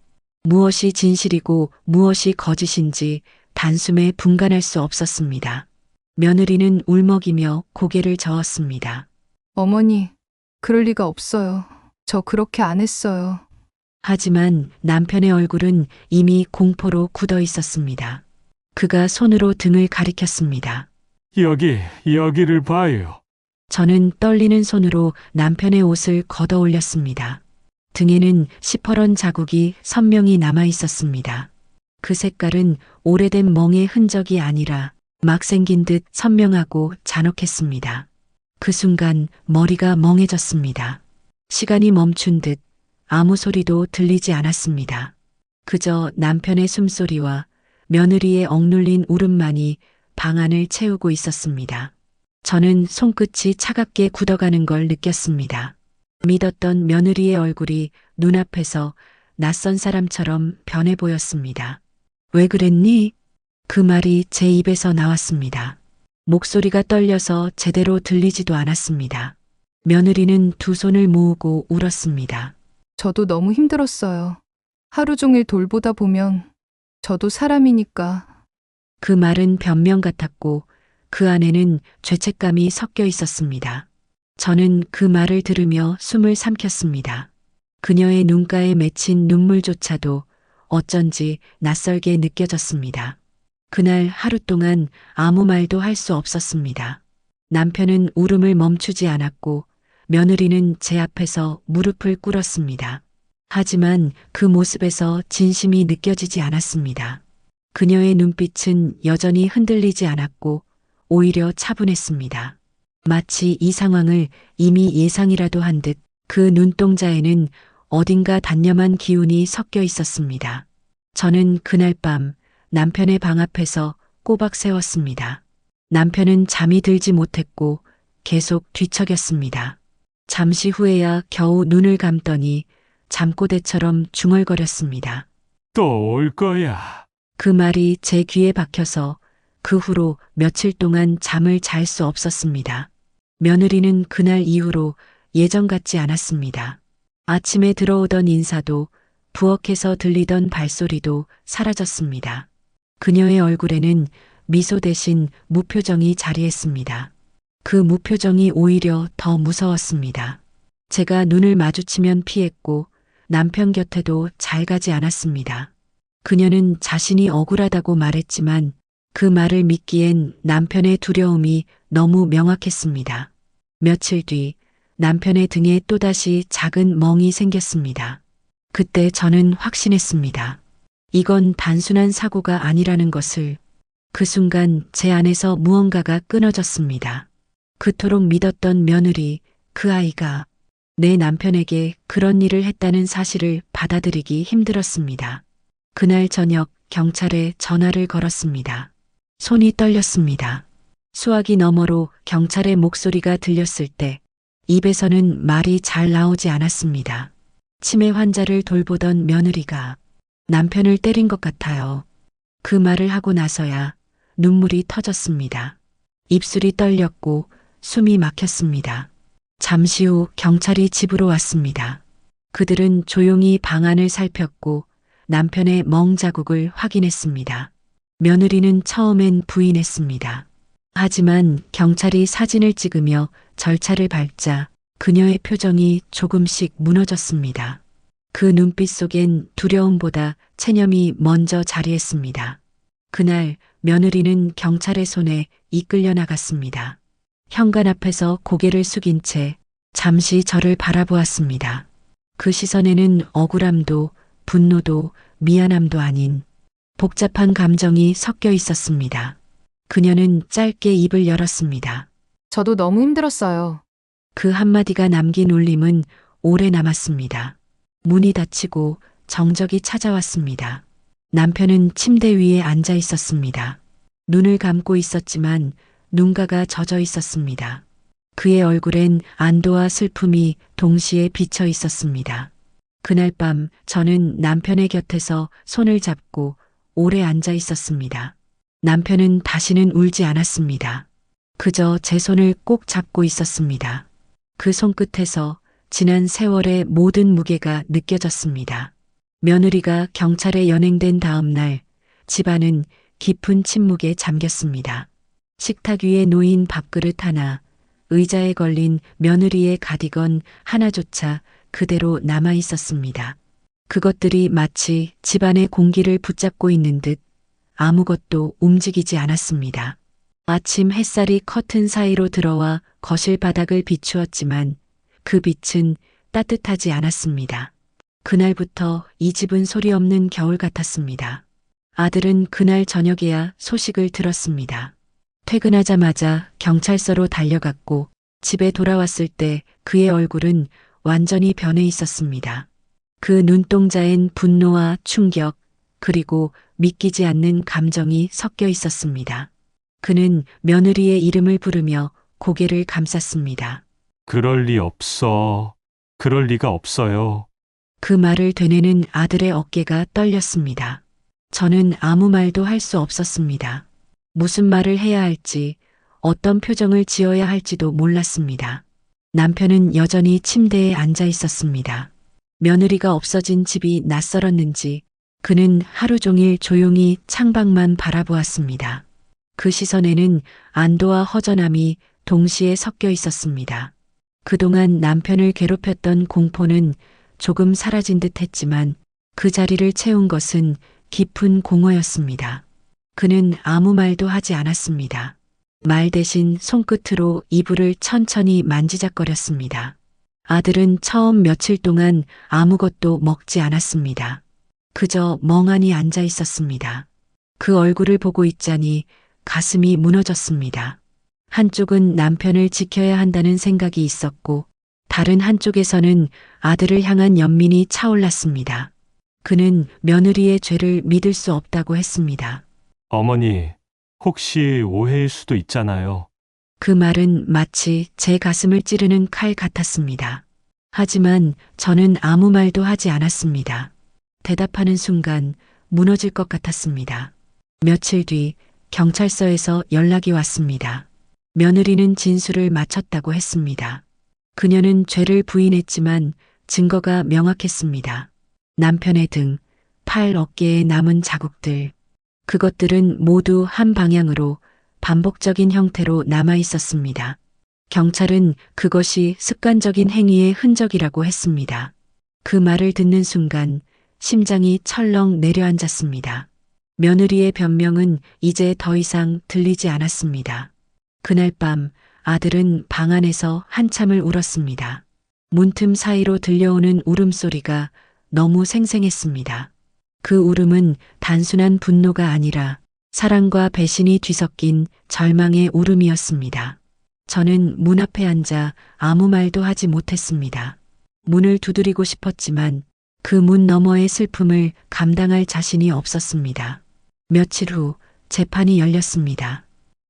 무엇이 진실이고 무엇이 거짓인지 단숨에 분간할 수 없었습니다. 며느리는 울먹이며 고개를 저었습니다. 어머니, 그럴 리가 없어요. 저 그렇게 안 했어요. 하지만 남편의 얼굴은 이미 공포로 굳어 있었습니다. 그가 손으로 등을 가리켰습니다. 여기를 봐요. 저는 떨리는 손으로 남편의 옷을 걷어 올렸습니다. 등에는 시퍼런 자국이 선명히 남아 있었습니다. 그 색깔은 오래된 멍의 흔적이 아니라 막 생긴 듯 선명하고 잔혹했습니다. 그 순간 머리가 멍해졌습니다. 시간이 멈춘 듯 아무 소리도 들리지 않았습니다. 그저 남편의 숨소리와 며느리의 억눌린 울음만이 방 안을 채우고 있었습니다. 저는 손끝이 차갑게 굳어가는 걸 느꼈습니다. 믿었던 며느리의 얼굴이 눈앞에서 낯선 사람처럼 변해 보였습니다. 왜 그랬니? 그 말이 제 입에서 나왔습니다. 목소리가 떨려서 제대로 들리지도 않았습니다. 며느리는 두 손을 모으고 울었습니다. 저도 너무 힘들었어요. 하루 종일 돌보다 보면 저도 사람이니까. 그 말은 변명 같았고 그 안에는 죄책감이 섞여 있었습니다. 저는 그 말을 들으며 숨을 삼켰습니다. 그녀의 눈가에 맺힌 눈물조차도 어쩐지 낯설게 느껴졌습니다. 그날 하루 동안 아무 말도 할 수 없었습니다. 남편은 울음을 멈추지 않았고 며느리는 제 앞에서 무릎을 꿇었습니다. 하지만 그 모습에서 진심이 느껴지지 않았습니다. 그녀의 눈빛은 여전히 흔들리지 않았고 오히려 차분했습니다. 마치 이 상황을 이미 예상이라도 한 듯 그 눈동자에는 어딘가 단념한 기운이 섞여 있었습니다. 저는 그날 밤 남편의 방 앞에서 꼬박 세웠습니다. 남편은 잠이 들지 못했고 계속 뒤척였습니다. 잠시 후에야 겨우 눈을 감더니 잠꼬대처럼 중얼거렸습니다. 또 올 거야. 그 말이 제 귀에 박혀서 그 후로 며칠 동안 잠을 잘 수 없었습니다. 며느리는 그날 이후로 예전 같지 않았습니다. 아침에 들어오던 인사도 부엌에서 들리던 발소리도 사라졌습니다. 그녀의 얼굴에는 미소 대신 무표정이 자리했습니다. 그 무표정이 오히려 더 무서웠습니다. 제가 눈을 마주치면 피했고 남편 곁에도 잘 가지 않았습니다. 그녀는 자신이 억울하다고 말했지만 그 말을 믿기엔 남편의 두려움이 너무 명확했습니다. 며칠 뒤 남편의 등에 또다시 작은 멍이 생겼습니다. 그때 저는 확신했습니다. 이건 단순한 사고가 아니라는 것을. 그 순간 제 안에서 무언가가 끊어졌습니다. 그토록 믿었던 며느리, 그 아이가 내 남편에게 그런 일을 했다는 사실을 받아들이기 힘들었습니다. 그날 저녁 경찰에 전화를 걸었습니다. 손이 떨렸습니다. 수화기 너머로 경찰의 목소리가 들렸을 때 입에서는 말이 잘 나오지 않았습니다. 치매 환자를 돌보던 며느리가 남편을 때린 것 같아요. 그 말을 하고 나서야 눈물이 터졌습니다. 입술이 떨렸고 숨이 막혔습니다. 잠시 후 경찰이 집으로 왔습니다. 그들은 조용히 방안을 살폈고 남편의 멍 자국을 확인했습니다. 며느리는 처음엔 부인했습니다. 하지만 경찰이 사진을 찍으며 절차를 밟자 그녀의 표정이 조금씩 무너졌습니다. 그 눈빛 속엔 두려움보다 체념이 먼저 자리했습니다. 그날 며느리는 경찰의 손에 이끌려 나갔습니다. 현관 앞에서 고개를 숙인 채 잠시 저를 바라보았습니다. 그 시선에는 억울함도 분노도 미안함도 아닌 복잡한 감정이 섞여 있었습니다. 그녀는 짧게 입을 열었습니다. 저도 너무 힘들었어요. 그 한마디가 남긴 울림은 오래 남았습니다. 문이 닫히고 정적이 찾아왔습니다. 남편은 침대 위에 앉아 있었습니다. 눈을 감고 있었지만 눈가가 젖어 있었습니다. 그의 얼굴엔 안도와 슬픔이 동시에 비쳐 있었습니다. 그날 밤 저는 남편의 곁에서 손을 잡고 오래 앉아 있었습니다. 남편은 다시는 울지 않았습니다. 그저 제 손을 꼭 잡고 있었습니다. 그 손끝에서 지난 세월의 모든 무게가 느껴졌습니다. 며느리가 경찰에 연행된 다음 날 집안은 깊은 침묵에 잠겼습니다. 식탁 위에 놓인 밥그릇 하나, 의자에 걸린 며느리의 가디건 하나조차 그대로 남아 있었습니다. 그것들이 마치 집안의 공기를 붙잡고 있는 듯 아무것도 움직이지 않았습니다. 아침 햇살이 커튼 사이로 들어와 거실 바닥을 비추었지만 그 빛은 따뜻하지 않았습니다. 그날부터 이 집은 소리 없는 겨울 같았습니다. 아들은 그날 저녁에야 소식을 들었습니다. 퇴근하자마자 경찰서로 달려갔고 집에 돌아왔을 때 그의 얼굴은 완전히 변해 있었습니다. 그 눈동자엔 분노와 충격 그리고 믿기지 않는 감정이 섞여 있었습니다. 그는 며느리의 이름을 부르며 고개를 감쌌습니다. 그럴 리 없어. 그럴 리가 없어요. 그 말을 되뇌는 아들의 어깨가 떨렸습니다. 저는 아무 말도 할 수 없었습니다. 무슨 말을 해야 할지, 어떤 표정을 지어야 할지도 몰랐습니다. 남편은 여전히 침대에 앉아 있었습니다. 며느리가 없어진 집이 낯설었는지 그는 하루 종일 조용히 창밖만 바라보았습니다. 그 시선에는 안도와 허전함이 동시에 섞여 있었습니다. 그동안 남편을 괴롭혔던 공포는 조금 사라진 듯 했지만 그 자리를 채운 것은 깊은 공허였습니다. 그는 아무 말도 하지 않았습니다. 말 대신 손끝으로 이불을 천천히 만지작거렸습니다. 아들은 처음 며칠 동안 아무것도 먹지 않았습니다. 그저 멍하니 앉아 있었습니다. 그 얼굴을 보고 있자니 가슴이 무너졌습니다. 한쪽은 남편을 지켜야 한다는 생각이 있었고 다른 한쪽에서는 아들을 향한 연민이 차올랐습니다. 그는 며느리의 죄를 믿을 수 없다고 했습니다. 어머니, 혹시 오해일 수도 있잖아요. 그 말은 마치 제 가슴을 찌르는 칼 같았습니다. 하지만 저는 아무 말도 하지 않았습니다. 대답하는 순간 무너질 것 같았습니다. 며칠 뒤 경찰서에서 연락이 왔습니다. 며느리는 진술을 마쳤다고 했습니다. 그녀는 죄를 부인했지만 증거가 명확했습니다. 남편의 등, 팔, 어깨에 남은 자국들. 그것들은 모두 한 방향으로 반복적인 형태로 남아 있었습니다. 경찰은 그것이 습관적인 행위의 흔적이라고 했습니다. 그 말을 듣는 순간 심장이 철렁 내려앉았습니다. 며느리의 변명은 이제 더 이상 들리지 않았습니다. 그날 밤 아들은 방 안에서 한참을 울었습니다. 문틈 사이로 들려오는 울음소리가 너무 생생했습니다. 그 울음은 단순한 분노가 아니라 사랑과 배신이 뒤섞인 절망의 울음이었습니다. 저는 문 앞에 앉아 아무 말도 하지 못했습니다. 문을 두드리고 싶었지만 그 문 너머의 슬픔을 감당할 자신이 없었습니다. 며칠 후 재판이 열렸습니다.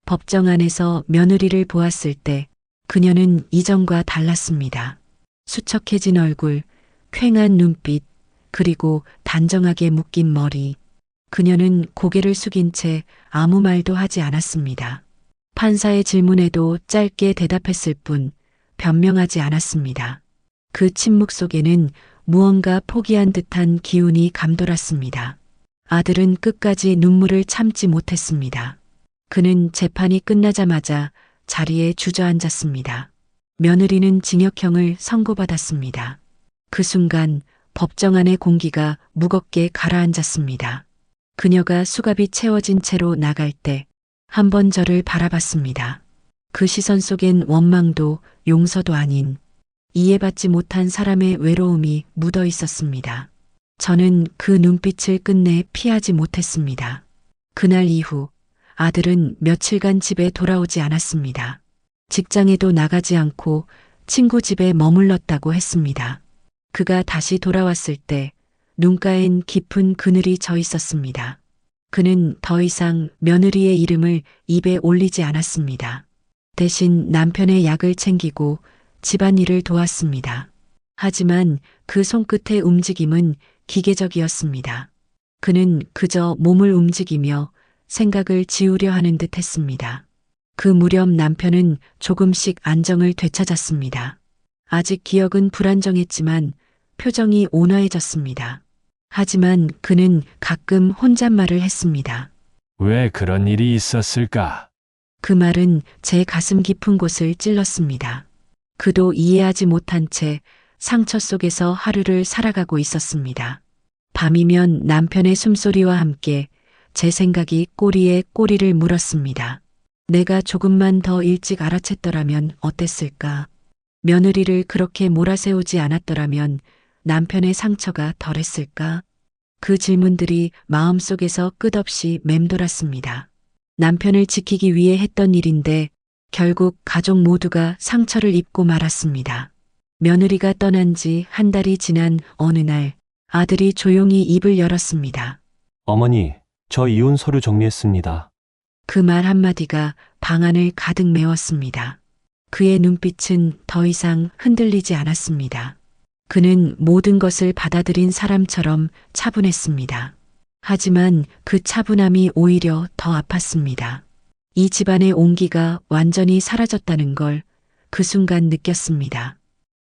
법정 안에서 며느리를 보았을 때 그녀는 이전과 달랐습니다. 수척해진 얼굴, 퀭한 눈빛, 그리고 단정하게 묶인 머리. 그녀는 고개를 숙인 채 아무 말도 하지 않았습니다. 판사의 질문에도 짧게 대답했을 뿐 변명하지 않았습니다. 그 침묵 속에는 무언가 포기한 듯한 기운이 감돌았습니다. 아들은 끝까지 눈물을 참지 못했습니다. 그는 재판이 끝나자마자 자리에 주저앉았습니다. 며느리는 징역형을 선고받았습니다. 그 순간 법정 안의 공기가 무겁게 가라앉았습니다. 그녀가 수갑이 채워진 채로 나갈 때 한 번 저를 바라봤습니다. 그 시선 속엔 원망도 용서도 아닌 이해받지 못한 사람의 외로움이 묻어 있었습니다. 저는 그 눈빛을 끝내 피하지 못했습니다. 그날 이후 아들은 며칠간 집에 돌아오지 않았습니다. 직장에도 나가지 않고 친구 집에 머물렀다고 했습니다. 그가 다시 돌아왔을 때 눈가엔 깊은 그늘이 져 있었습니다. 그는 더 이상 며느리의 이름을 입에 올리지 않았습니다. 대신 남편의 약을 챙기고 집안일을 도왔습니다. 하지만 그 손끝의 움직임은 기계적이었습니다. 그는 그저 몸을 움직이며 생각을 지우려 하는 듯 했습니다. 그 무렵 남편은 조금씩 안정을 되찾았습니다. 아직 기억은 불안정했지만 표정이 온화해졌습니다. 하지만 그는 가끔 혼잣말을 했습니다. 왜 그런 일이 있었을까? 그 말은 제 가슴 깊은 곳을 찔렀습니다. 그도 이해하지 못한 채 상처 속에서 하루를 살아가고 있었습니다. 밤이면 남편의 숨소리와 함께 제 생각이 꼬리에 꼬리를 물었습니다. 내가 조금만 더 일찍 알아챘더라면 어땠을까? 며느리를 그렇게 몰아세우지 않았더라면 남편의 상처가 덜했을까? 그 질문들이 마음속에서 끝없이 맴돌았습니다. 남편을 지키기 위해 했던 일인데 결국 가족 모두가 상처를 입고 말았습니다. 며느리가 떠난 지 한 달이 지난 어느 날 아들이 조용히 입을 열었습니다. 어머니, 저 이혼 서류 정리했습니다. 그 말 한마디가 방안을 가득 메웠습니다. 그의 눈빛은 더 이상 흔들리지 않았습니다. 그는 모든 것을 받아들인 사람처럼 차분했습니다. 하지만 그 차분함이 오히려 더 아팠습니다. 이 집안의 온기가 완전히 사라졌다는 걸 그 순간 느꼈습니다.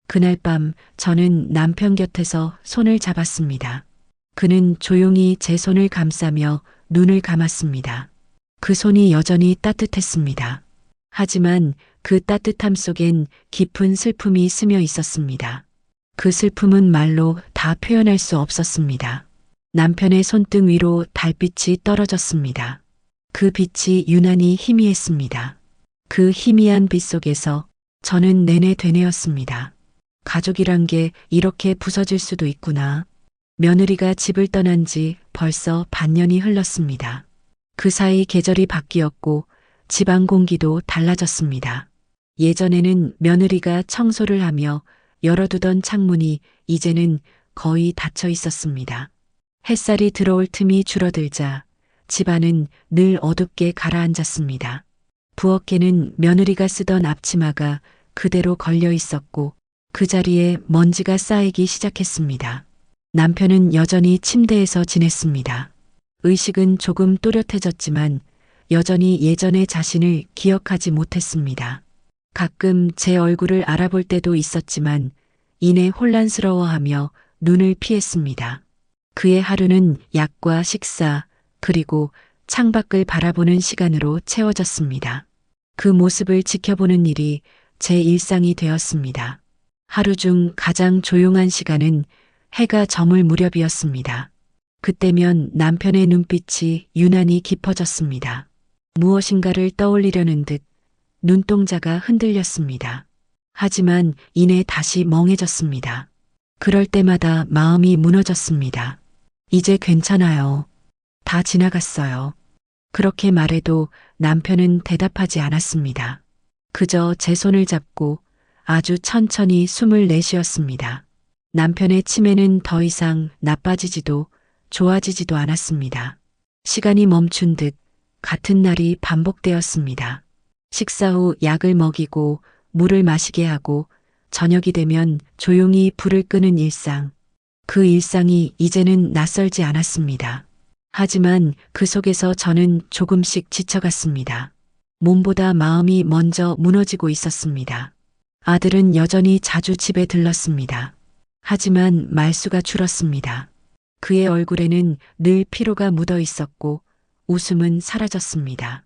그날 밤 저는 남편 곁에서 손을 잡았습니다. 그는 조용히 제 손을 감싸며 눈을 감았습니다. 그 손이 여전히 따뜻했습니다. 하지만 그 따뜻함 속엔 깊은 슬픔이 스며 있었습니다. 그 슬픔은 말로 다 표현할 수 없었습니다. 남편의 손등 위로 달빛이 떨어졌습니다. 그 빛이 유난히 희미했습니다. 그 희미한 빛 속에서 저는 내내 되뇌었습니다. 가족이란 게 이렇게 부서질 수도 있구나. 며느리가 집을 떠난 지 벌써 반년이 흘렀습니다. 그 사이 계절이 바뀌었고 집안 공기도 달라졌습니다. 예전에는 며느리가 청소를 하며 열어두던 창문이 이제는 거의 닫혀 있었습니다. 햇살이 들어올 틈이 줄어들자 집안은 늘 어둡게 가라앉았습니다. 부엌에는 며느리가 쓰던 앞치마가 그대로 걸려 있었고 그 자리에 먼지가 쌓이기 시작했습니다. 남편은 여전히 침대에서 지냈습니다. 의식은 조금 또렷해졌지만 여전히 예전의 자신을 기억하지 못했습니다. 가끔 제 얼굴을 알아볼 때도 있었지만 이내 혼란스러워하며 눈을 피했습니다. 그의 하루는 약과 식사 그리고 창밖을 바라보는 시간으로 채워졌습니다. 그 모습을 지켜보는 일이 제 일상이 되었습니다. 하루 중 가장 조용한 시간은 해가 저물 무렵이었습니다. 그때면 남편의 눈빛이 유난히 깊어졌습니다. 무엇인가를 떠올리려는 듯 눈동자가 흔들렸습니다. 하지만 이내 다시 멍해졌습니다. 그럴 때마다 마음이 무너졌습니다. 이제 괜찮아요. 다 지나갔어요. 그렇게 말해도 남편은 대답하지 않았습니다. 그저 제 손을 잡고 아주 천천히 숨을 내쉬었습니다. 남편의 치매는 더 이상 나빠지지도 좋아지지도 않았습니다. 시간이 멈춘 듯 같은 날이 반복되었습니다. 식사 후 약을 먹이고 물을 마시게 하고 저녁이 되면 조용히 불을 끄는 일상. 그 일상이 이제는 낯설지 않았습니다. 하지만 그 속에서 저는 조금씩 지쳐갔습니다. 몸보다 마음이 먼저 무너지고 있었습니다. 아들은 여전히 자주 집에 들렀습니다. 하지만 말수가 줄었습니다. 그의 얼굴에는 늘 피로가 묻어 있었고 웃음은 사라졌습니다.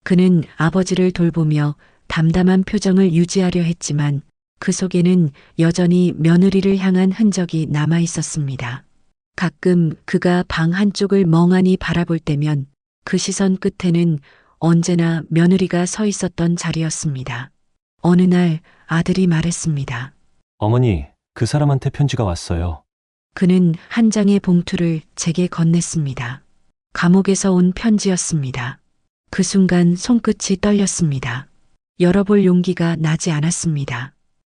그는 아버지를 돌보며 담담한 표정을 유지하려 했지만 그 속에는 여전히 며느리를 향한 흔적이 남아 있었습니다. 가끔 그가 방 한쪽을 멍하니 바라볼 때면 그 시선 끝에는 언제나 며느리가 서 있었던 자리였습니다. 어느 날 아들이 말했습니다. 어머니, 그 사람한테 편지가 왔어요. 그는 한 장의 봉투를 제게 건넸습니다. 감옥에서 온 편지였습니다. 그 순간 손끝이 떨렸습니다. 열어볼 용기가 나지 않았습니다.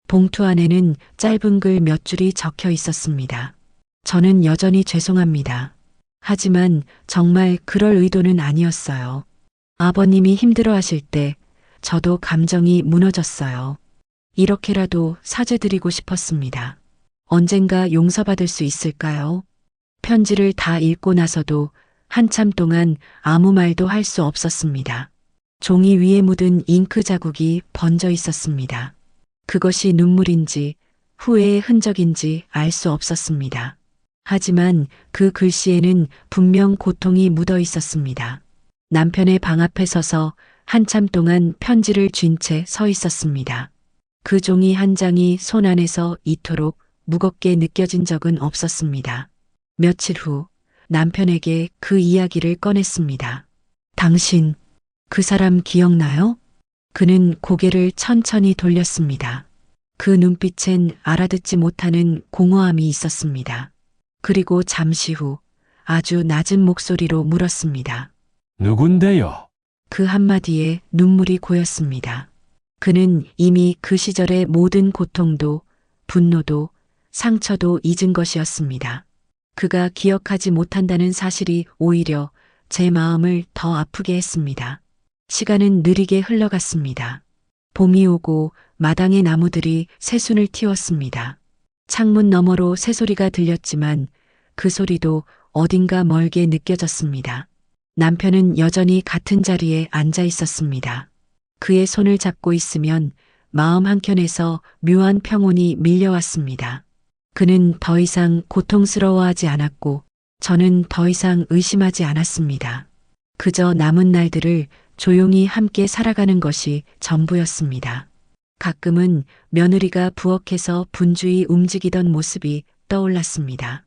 봉투 안에는 짧은 글 몇 줄이 적혀 있었습니다. 저는 여전히 죄송합니다. 하지만 정말 그럴 의도는 아니었어요. 아버님이 힘들어 하실 때 저도 감정이 무너졌어요. 이렇게라도 사죄드리고 싶었습니다. 언젠가 용서받을 수 있을까요? 편지를 다 읽고 나서도 한참 동안 아무 말도 할 수 없었습니다. 종이 위에 묻은 잉크 자국이 번져 있었습니다. 그것이 눈물인지 후회의 흔적인지 알 수 없었습니다. 하지만 그 글씨에는 분명 고통이 묻어 있었습니다. 남편의 방 앞에 서서 한참 동안 편지를 쥔 채 서 있었습니다. 그 종이 한 장이 손 안에서 이토록 무겁게 느껴진 적은 없었습니다. 며칠 후 남편에게 그 이야기를 꺼냈습니다. 당신, 그 사람 기억나요? 그는 고개를 천천히 돌렸습니다. 그 눈빛엔 알아듣지 못하는 공허함이 있었습니다. 그리고 잠시 후 아주 낮은 목소리로 물었습니다. 누군데요? 그 한마디에 눈물이 고였습니다. 그는 이미 그 시절의 모든 고통도 분노도 상처도 잊은 것이었습니다. 그가 기억하지 못한다는 사실이 오히려 제 마음을 더 아프게 했습니다. 시간은 느리게 흘러갔습니다. 봄이 오고 마당의 나무들이 새순을 틔웠습니다. 창문 너머로 새소리가 들렸지만 그 소리도 어딘가 멀게 느껴졌습니다. 남편은 여전히 같은 자리에 앉아 있었습니다. 그의 손을 잡고 있으면 마음 한켠에서 묘한 평온이 밀려왔습니다. 그는 더 이상 고통스러워하지 않았고 저는 더 이상 의심하지 않았습니다. 그저 남은 날들을 조용히 함께 살아가는 것이 전부였습니다. 가끔은 며느리가 부엌에서 분주히 움직이던 모습이 떠올랐습니다.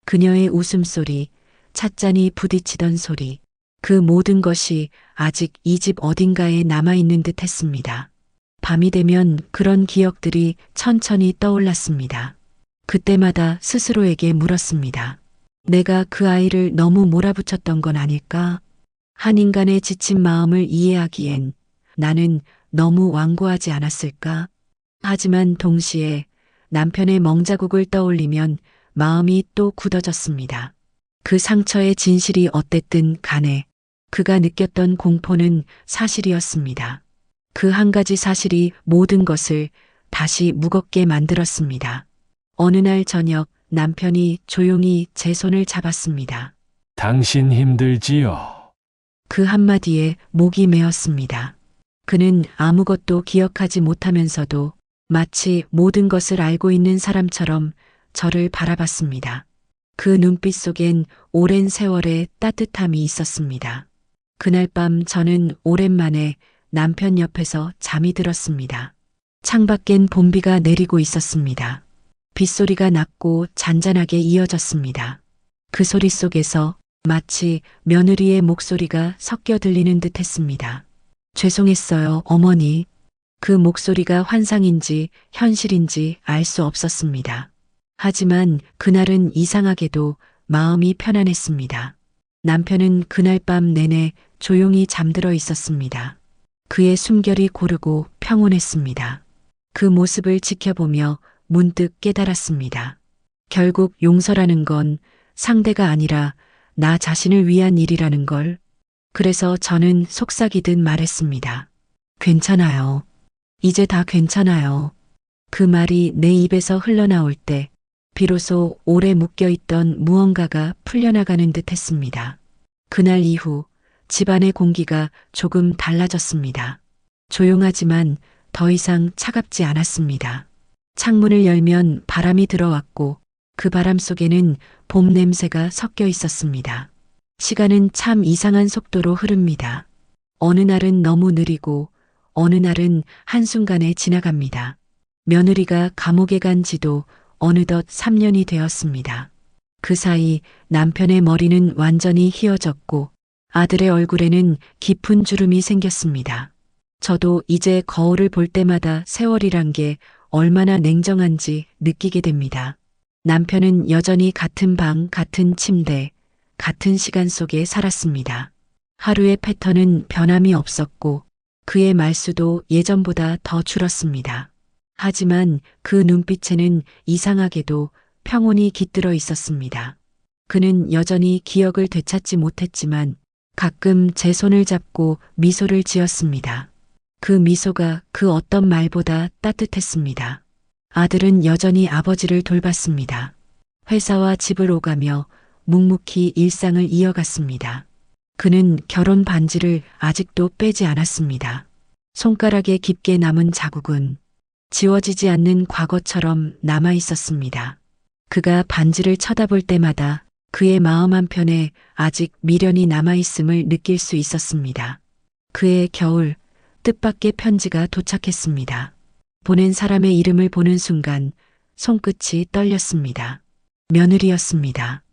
그녀의 웃음소리, 찻잔이 부딪히던 소리, 그 모든 것이 아직 이 집 어딘가에 남아있는 듯 했습니다. 밤이 되면 그런 기억들이 천천히 떠올랐습니다. 그때마다 스스로에게 물었습니다. 내가 그 아이를 너무 몰아붙였던 건 아닐까? 한 인간의 지친 마음을 이해하기엔 나는 너무 완고하지 않았을까? 하지만 동시에 남편의 멍자국을 떠올리면 마음이 또 굳어졌습니다. 그 상처의 진실이 어땠든 간에 그가 느꼈던 공포는 사실이었습니다. 그 한 가지 사실이 모든 것을 다시 무겁게 만들었습니다. 어느 날 저녁 남편이 조용히 제 손을 잡았습니다. 당신 힘들지요? 그 한마디에 목이 메었습니다. 그는 아무것도 기억하지 못하면서도 마치 모든 것을 알고 있는 사람처럼 저를 바라봤습니다. 그 눈빛 속엔 오랜 세월의 따뜻함이 있었습니다. 그날 밤 저는 오랜만에 남편 옆에서 잠이 들었습니다. 창밖엔 봄비가 내리고 있었습니다. 빗소리가 낮고 잔잔하게 이어졌습니다. 그 소리 속에서 마치 며느리의 목소리가 섞여 들리는 듯 했습니다. 죄송했어요, 어머니. 그 목소리가 환상인지 현실인지 알 수 없었습니다. 하지만 그날은 이상하게도 마음이 편안했습니다. 남편은 그날 밤 내내 조용히 잠들어 있었습니다. 그의 숨결이 고르고 평온했습니다. 그 모습을 지켜보며 문득 깨달았습니다. 결국 용서라는 건 상대가 아니라 나 자신을 위한 일이라는 걸. 그래서 저는 속삭이듯 말했습니다. 괜찮아요. 이제 다 괜찮아요. 그 말이 내 입에서 흘러나올 때 비로소 오래 묶여있던 무언가가 풀려나가는 듯 했습니다. 그날 이후 집안의 공기가 조금 달라졌습니다. 조용하지만 더 이상 차갑지 않았습니다. 창문을 열면 바람이 들어왔고 그 바람 속에는 봄 냄새가 섞여 있었습니다. 시간은 참 이상한 속도로 흐릅니다. 어느 날은 너무 느리고 어느 날은 한순간에 지나갑니다. 며느리가 감옥에 간 지도 어느덧 3년이 되었습니다. 그 사이 남편의 머리는 완전히 휘어졌고 아들의 얼굴에는 깊은 주름이 생겼습니다. 저도 이제 거울을 볼 때마다 세월이란 게 얼마나 냉정한지 느끼게 됩니다. 남편은 여전히 같은 방, 같은 침대, 같은 시간 속에 살았습니다. 하루의 패턴은 변함이 없었고 그의 말수도 예전보다 더 줄었습니다. 하지만 그 눈빛에는 이상하게도 평온이 깃들어 있었습니다. 그는 여전히 기억을 되찾지 못했지만 가끔 제 손을 잡고 미소를 지었습니다. 그 미소가 그 어떤 말보다 따뜻했습니다. 아들은 여전히 아버지를 돌봤습니다. 회사와 집을 오가며 묵묵히 일상을 이어갔습니다. 그는 결혼 반지를 아직도 빼지 않았습니다. 손가락에 깊게 남은 자국은 지워지지 않는 과거처럼 남아 있었습니다. 그가 반지를 쳐다볼 때마다 그의 마음 한편에 아직 미련이 남아 있음을 느낄 수 있었습니다. 그의 겨울 뜻밖의 편지가 도착했습니다. 보낸 사람의 이름을 보는 순간 손끝이 떨렸습니다. 며느리였습니다.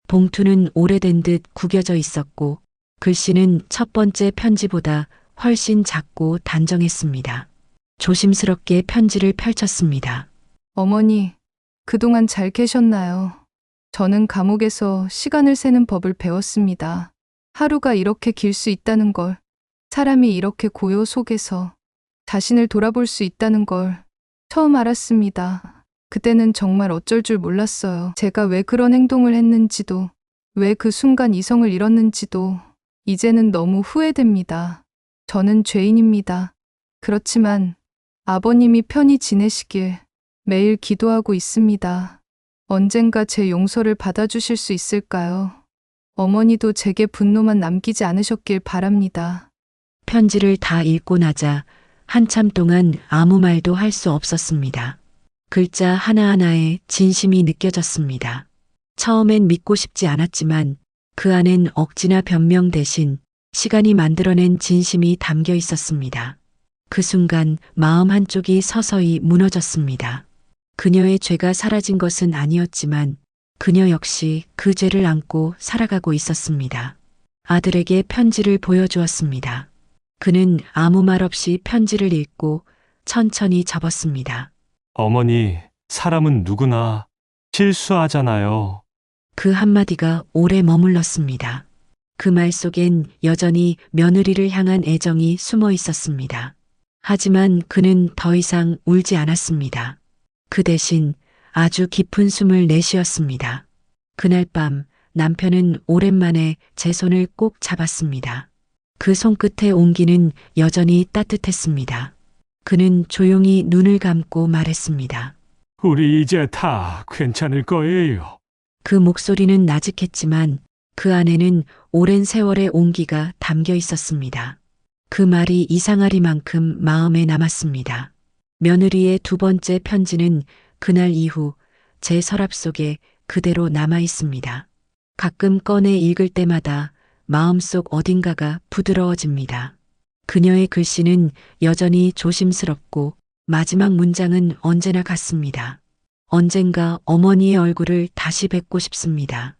봉투는 오래된 듯 구겨져 있었고 글씨는 첫 번째 편지보다 훨씬 작고 단정했습니다. 조심스럽게 편지를 펼쳤습니다. 어머니, 그동안 잘 계셨나요? 저는 감옥에서 시간을 세는 법을 배웠습니다. 하루가 이렇게 길 수 있다는 걸, 사람이 이렇게 고요 속에서 자신을 돌아볼 수 있다는 걸 처음 알았습니다. 그때는 정말 어쩔 줄 몰랐어요. 제가 왜 그런 행동을 했는지도, 왜 그 순간 이성을 잃었는지도 이제는 너무 후회됩니다. 저는 죄인입니다. 그렇지만 아버님이 편히 지내시길 매일 기도하고 있습니다. 언젠가 제 용서를 받아주실 수 있을까요? 어머니도 제게 분노만 남기지 않으셨길 바랍니다. 편지를 다 읽고 나자 한참 동안 아무 말도 할 수 없었습니다. 글자 하나하나에 진심이 느껴졌습니다. 처음엔 믿고 싶지 않았지만 그 안엔 억지나 변명 대신 시간이 만들어낸 진심이 담겨 있었습니다. 그 순간 마음 한쪽이 서서히 무너졌습니다. 그녀의 죄가 사라진 것은 아니었지만 그녀 역시 그 죄를 안고 살아가고 있었습니다. 아들에게 편지를 보여주었습니다. 그는 아무 말 없이 편지를 읽고 천천히 접었습니다. 어머니, 사람은 누구나 실수하잖아요. 그 한마디가 오래 머물렀습니다. 그 말 속엔 여전히 며느리를 향한 애정이 숨어 있었습니다. 하지만 그는 더 이상 울지 않았습니다. 그 대신 아주 깊은 숨을 내쉬었습니다. 그날 밤 남편은 오랜만에 제 손을 꼭 잡았습니다. 그 손끝의 온기는 여전히 따뜻했습니다. 그는 조용히 눈을 감고 말했습니다. 우리 이제 다 괜찮을 거예요. 그 목소리는 나직했지만 그 안에는 오랜 세월의 온기가 담겨 있었습니다. 그 말이 이상하리만큼 마음에 남았습니다. 며느리의 두 번째 편지는 그날 이후 제 서랍 속에 그대로 남아 있습니다. 가끔 꺼내 읽을 때마다 마음속 어딘가가 부드러워집니다. 그녀의 글씨는 여전히 조심스럽고 마지막 문장은 언제나 같습니다. 언젠가 어머니의 얼굴을 다시 뵙고 싶습니다.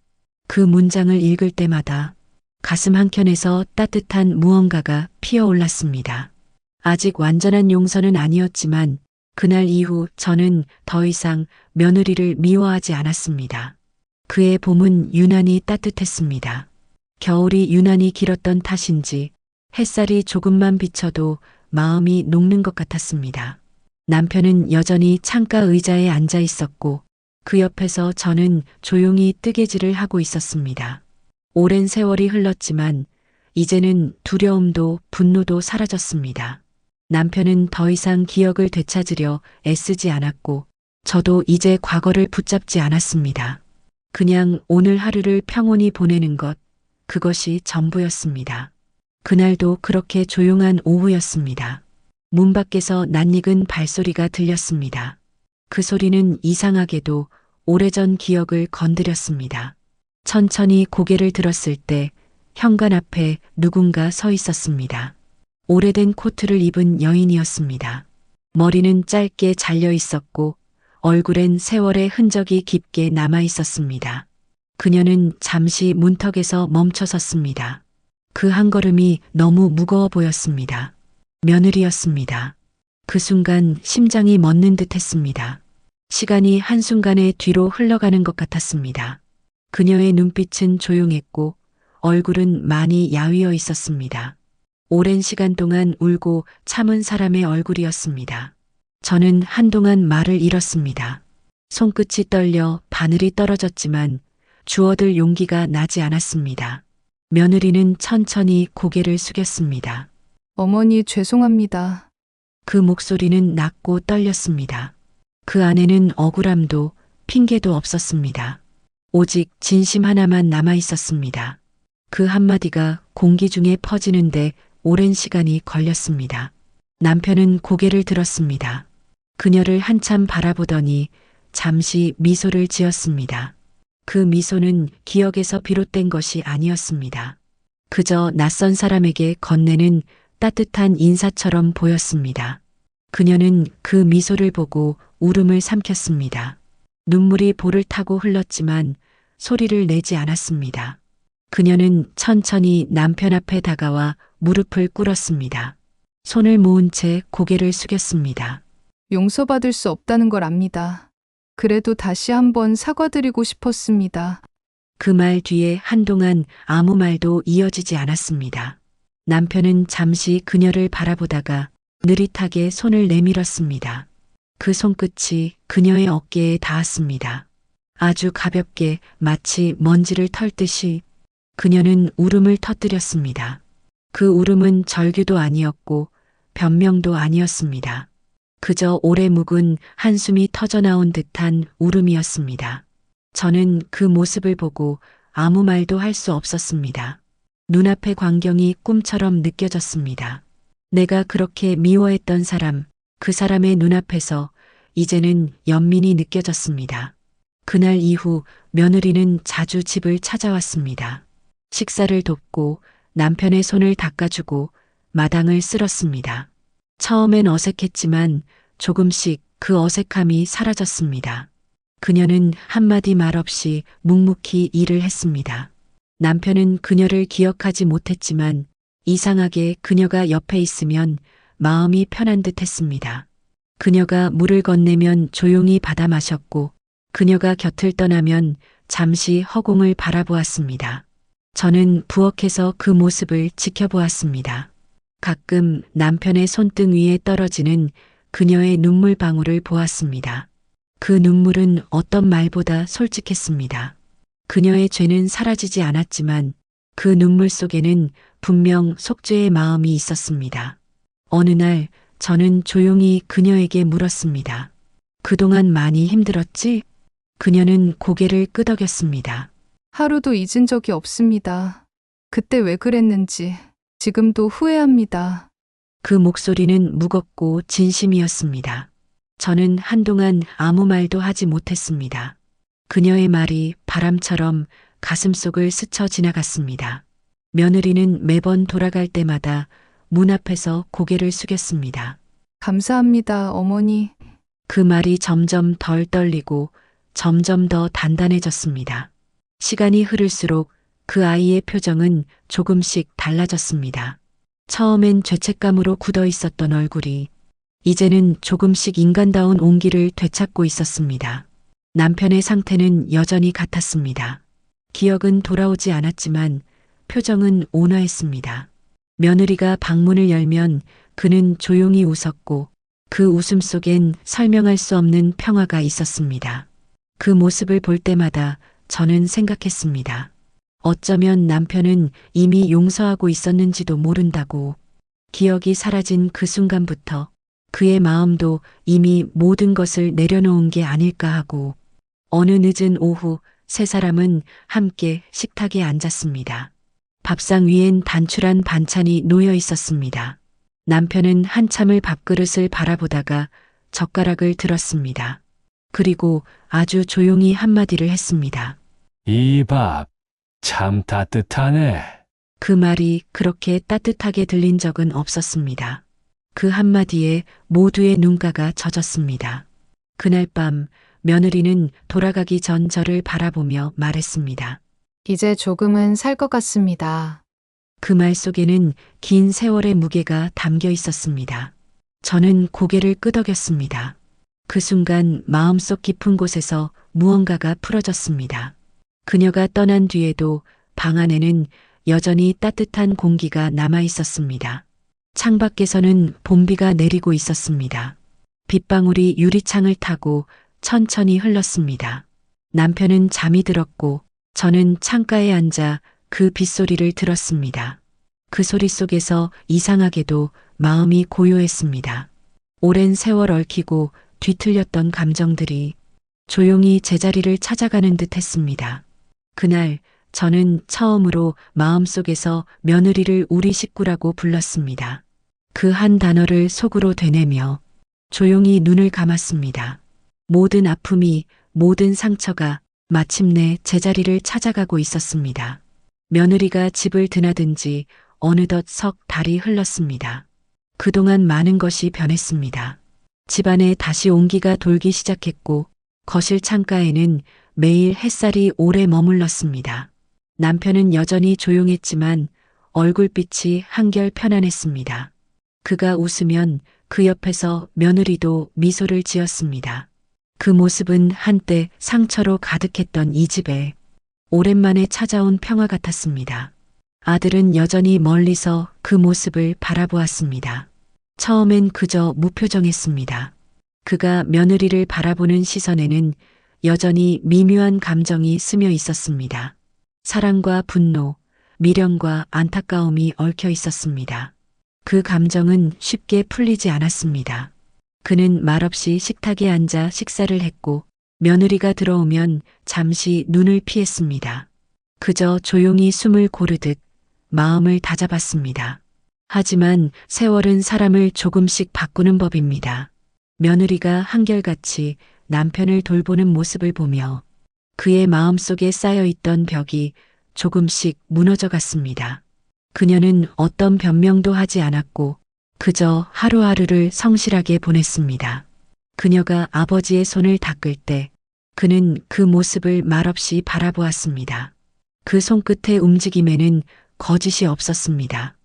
그 문장을 읽을 때마다 가슴 한켠에서 따뜻한 무언가가 피어올랐습니다. 아직 완전한 용서는 아니었지만 그날 이후 저는 더 이상 며느리를 미워하지 않았습니다. 그의 봄은 유난히 따뜻했습니다. 겨울이 유난히 길었던 탓인지 햇살이 조금만 비쳐도 마음이 녹는 것 같았습니다. 남편은 여전히 창가 의자에 앉아 있었고 그 옆에서 저는 조용히 뜨개질을 하고 있었습니다. 오랜 세월이 흘렀지만 이제는 두려움도 분노도 사라졌습니다. 남편은 더 이상 기억을 되찾으려 애쓰지 않았고 저도 이제 과거를 붙잡지 않았습니다. 그냥 오늘 하루를 평온히 보내는 것, 그것이 전부였습니다. 그날도 그렇게 조용한 오후였습니다. 문 밖에서 낯익은 발소리가 들렸습니다. 그 소리는 이상하게도 오래전 기억을 건드렸습니다. 천천히 고개를 들었을 때 현관 앞에 누군가 서 있었습니다. 오래된 코트를 입은 여인이었습니다. 머리는 짧게 잘려 있었고 얼굴엔 세월의 흔적이 깊게 남아 있었습니다. 그녀는 잠시 문턱에서 멈춰 섰습니다. 그 한 걸음이 너무 무거워 보였습니다. 며느리였습니다. 그 순간 심장이 멎는 듯 했습니다. 시간이 한순간에 뒤로 흘러가는 것 같았습니다. 그녀의 눈빛은 조용했고 얼굴은 많이 야위어 있었습니다. 오랜 시간 동안 울고 참은 사람의 얼굴이었습니다. 저는 한동안 말을 잃었습니다. 손끝이 떨려 바늘이 떨어졌지만 주워들 용기가 나지 않았습니다. 며느리는 천천히 고개를 숙였습니다. 어머니 죄송합니다. 그 목소리는 낮고 떨렸습니다. 그 안에는 억울함도 핑계도 없었습니다. 오직 진심 하나만 남아 있었습니다. 그 한마디가 공기 중에 퍼지는데 오랜 시간이 걸렸습니다. 남편은 고개를 들었습니다. 그녀를 한참 바라보더니 잠시 미소를 지었습니다. 그 미소는 기억에서 비롯된 것이 아니었습니다. 그저 낯선 사람에게 건네는 따뜻한 인사처럼 보였습니다. 그녀는 그 미소를 보고 울음을 삼켰습니다. 눈물이 볼을 타고 흘렀지만 소리를 내지 않았습니다. 그녀는 천천히 남편 앞에 다가와 무릎을 꿇었습니다. 손을 모은 채 고개를 숙였습니다. 용서받을 수 없다는 걸 압니다. 그래도 다시 한번 사과드리고 싶었습니다. 그 말 뒤에 한동안 아무 말도 이어지지 않았습니다. 남편은 잠시 그녀를 바라보다가 느릿하게 손을 내밀었습니다. 그 손끝이 그녀의 어깨에 닿았습니다. 아주 가볍게 마치 먼지를 털듯이 그녀는 울음을 터뜨렸습니다. 그 울음은 절규도 아니었고 변명도 아니었습니다. 그저 오래 묵은 한숨이 터져나온 듯한 울음이었습니다. 저는 그 모습을 보고 아무 말도 할 수 없었습니다. 눈앞의 광경이 꿈처럼 느껴졌습니다. 내가 그렇게 미워했던 사람, 그 사람의 눈앞에서 이제는 연민이 느껴졌습니다. 그날 이후 며느리는 자주 집을 찾아왔습니다. 식사를 돕고 남편의 손을 닦아주고 마당을 쓸었습니다. 처음엔 어색했지만 조금씩 그 어색함이 사라졌습니다. 그녀는 한마디 말 없이 묵묵히 일을 했습니다. 남편은 그녀를 기억하지 못했지만 이상하게 그녀가 옆에 있으면 마음이 편한 듯 했습니다. 그녀가 물을 건네면 조용히 받아 마셨고 그녀가 곁을 떠나면 잠시 허공을 바라보았습니다. 저는 부엌에서 그 모습을 지켜보았습니다. 가끔 남편의 손등 위에 떨어지는 그녀의 눈물방울을 보았습니다. 그 눈물은 어떤 말보다 솔직했습니다. 그녀의 죄는 사라지지 않았지만 그 눈물 속에는 분명 속죄의 마음이 있었습니다. 어느 날 저는 조용히 그녀에게 물었습니다. 그동안 많이 힘들었지? 그녀는 고개를 끄덕였습니다. 하루도 잊은 적이 없습니다. 그때 왜 그랬는지 지금도 후회합니다. 그 목소리는 무겁고 진심이었습니다. 저는 한동안 아무 말도 하지 못했습니다. 그녀의 말이 바람처럼 가슴속을 스쳐 지나갔습니다. 며느리는 매번 돌아갈 때마다 문 앞에서 고개를 숙였습니다. 감사합니다, 어머니. 그 말이 점점 덜 떨리고 점점 더 단단해졌습니다. 시간이 흐를수록 그 아이의 표정은 조금씩 달라졌습니다. 처음엔 죄책감으로 굳어 있었던 얼굴이 이제는 조금씩 인간다운 온기를 되찾고 있었습니다. 남편의 상태는 여전히 같았습니다. 기억은 돌아오지 않았지만 표정은 온화했습니다. 며느리가 방문을 열면 그는 조용히 웃었고 그 웃음 속엔 설명할 수 없는 평화가 있었습니다. 그 모습을 볼 때마다 저는 생각했습니다. 어쩌면 남편은 이미 용서하고 있었는지도 모른다고. 기억이 사라진 그 순간부터 그의 마음도 이미 모든 것을 내려놓은 게 아닐까 하고 어느 늦은 오후 세 사람은 함께 식탁에 앉았습니다. 밥상 위엔 단출한 반찬이 놓여 있었습니다. 남편은 한참을 밥그릇을 바라보다가 젓가락을 들었습니다. 그리고 아주 조용히 한마디를 했습니다. 이 밥, 참 따뜻하네. 그 말이 그렇게 따뜻하게 들린 적은 없었습니다. 그 한마디에 모두의 눈가가 젖었습니다. 그날 밤 며느리는 돌아가기 전 저를 바라보며 말했습니다. 이제 조금은 살 것 같습니다. 그 말 속에는 긴 세월의 무게가 담겨 있었습니다. 저는 고개를 끄덕였습니다. 그 순간 마음속 깊은 곳에서 무언가가 풀어졌습니다. 그녀가 떠난 뒤에도 방 안에는 여전히 따뜻한 공기가 남아 있었습니다. 창밖에서는 봄비가 내리고 있었습니다. 빗방울이 유리창을 타고 천천히 흘렀습니다. 남편은 잠이 들었고 저는 창가에 앉아 그 빗소리를 들었습니다. 그 소리 속에서 이상하게도 마음이 고요했습니다. 오랜 세월 얽히고 뒤틀렸던 감정들이 조용히 제자리를 찾아가는 듯 했습니다. 그날 저는 처음으로 마음속에서 며느리를 우리 식구라고 불렀습니다. 그 한 단어를 속으로 되뇌며 조용히 눈을 감았습니다. 모든 아픔이, 모든 상처가 마침내 제자리를 찾아가고 있었습니다. 며느리가 집을 드나든 지 어느덧 석 달이 흘렀습니다. 그동안 많은 것이 변했습니다. 집안에 다시 온기가 돌기 시작했고 거실 창가에는 매일 햇살이 오래 머물렀습니다. 남편은 여전히 조용했지만 얼굴빛이 한결 편안했습니다. 그가 웃으면 그 옆에서 며느리도 미소를 지었습니다. 그 모습은 한때 상처로 가득했던 이 집에 오랜만에 찾아온 평화 같았습니다. 아들은 여전히 멀리서 그 모습을 바라보았습니다. 처음엔 그저 무표정했습니다. 그가 며느리를 바라보는 시선에는 여전히 미묘한 감정이 스며 있었습니다. 사랑과 분노, 미련과 안타까움이 얽혀 있었습니다. 그 감정은 쉽게 풀리지 않았습니다. 그는 말없이 식탁에 앉아 식사를 했고 며느리가 들어오면 잠시 눈을 피했습니다. 그저 조용히 숨을 고르듯 마음을 다잡았습니다. 하지만 세월은 사람을 조금씩 바꾸는 법입니다. 며느리가 한결같이 남편을 돌보는 모습을 보며 그의 마음속에 쌓여있던 벽이 조금씩 무너져 갔습니다. 그녀는 어떤 변명도 하지 않았고 그저 하루하루를 성실하게 보냈습니다. 그녀가 아버지의 손을 닦을 때 그는 그 모습을 말없이 바라보았습니다. 그 손끝의 움직임에는 거짓이 없었습니다.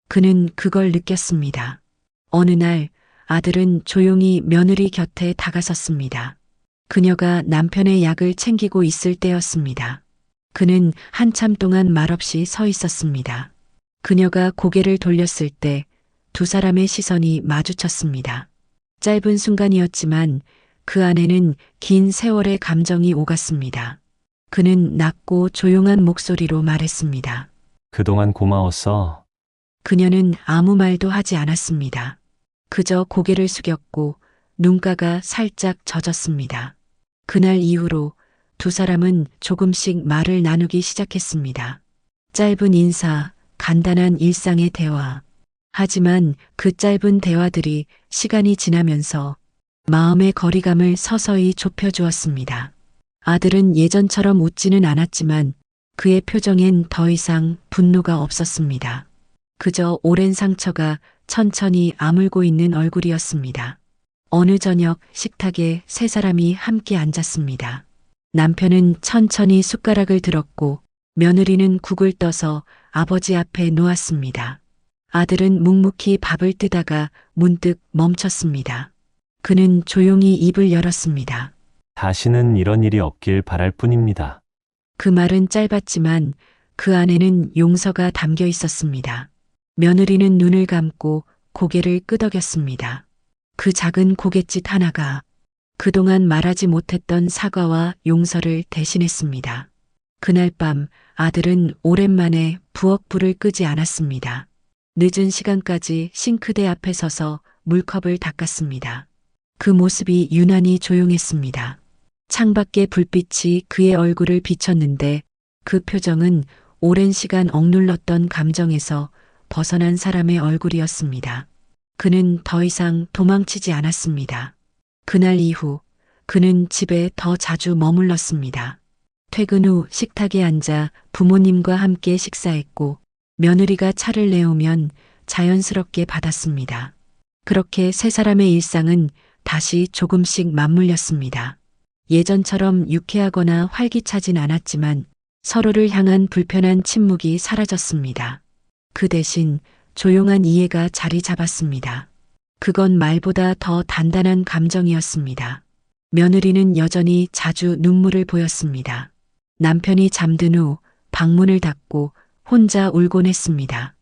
그는 그걸 느꼈습니다. 어느 날 아들은 조용히 며느리 곁에 다가섰습니다. 그녀가 남편의 약을 챙기고 있을 때였습니다. 그는 한참 동안 말없이 서 있었습니다. 그녀가 고개를 돌렸을 때 두 사람의 시선이 마주쳤습니다. 짧은 순간이었지만 그 안에는 긴 세월의 감정이 오갔습니다. 그는 낮고 조용한 목소리로 말했습니다. 그동안 고마웠어. 그녀는 아무 말도 하지 않았습니다. 그저 고개를 숙였고 눈가가 살짝 젖었습니다. 그날 이후로 두 사람은 조금씩 말을 나누기 시작했습니다. 짧은 인사, 간단한 일상의 대화. 하지만 그 짧은 대화들이 시간이 지나면서 마음의 거리감을 서서히 좁혀주었습니다. 아들은 예전처럼 웃지는 않았지만 그의 표정엔 더 이상 분노가 없었습니다. 그저 오랜 상처가 천천히 아물고 있는 얼굴이었습니다. 어느 저녁 식탁에 세 사람이 함께 앉았습니다. 남편은 천천히 숟가락을 들었고 며느리는 국을 떠서 아버지 앞에 놓았습니다. 아들은 묵묵히 밥을 뜨다가 문득 멈췄습니다. 그는 조용히 입을 열었습니다. 다시는 이런 일이 없길 바랄 뿐입니다. 그 말은 짧았지만 그 안에는 용서가 담겨 있었습니다. 며느리는 눈을 감고 고개를 끄덕였습니다. 그 작은 고갯짓 하나가 그동안 말하지 못했던 사과와 용서를 대신했습니다. 그날 밤 아들은 오랜만에 부엌 불을 끄지 않았습니다. 늦은 시간까지 싱크대 앞에 서서 물컵을 닦았습니다. 그 모습이 유난히 조용했습니다. 창밖의 불빛이 그의 얼굴을 비쳤는데 그 표정은 오랜 시간 억눌렀던 감정에서 벗어난 사람의 얼굴이었습니다. 그는 더 이상 도망치지 않았습니다. 그날 이후 그는 집에 더 자주 머물렀습니다. 퇴근 후 식탁에 앉아 부모님과 함께 식사했고 며느리가 차를 내오면 자연스럽게 받았습니다. 그렇게 세 사람의 일상은 다시 조금씩 맞물렸습니다. 예전처럼 유쾌하거나 활기차진 않았지만 서로를 향한 불편한 침묵이 사라졌습니다. 그 대신 조용한 이해가 자리 잡았습니다. 그건 말보다 더 단단한 감정이었습니다. 며느리는 여전히 자주 눈물을 보였습니다. 남편이 잠든 후 방문을 닫고 혼자 울곤 했습니다.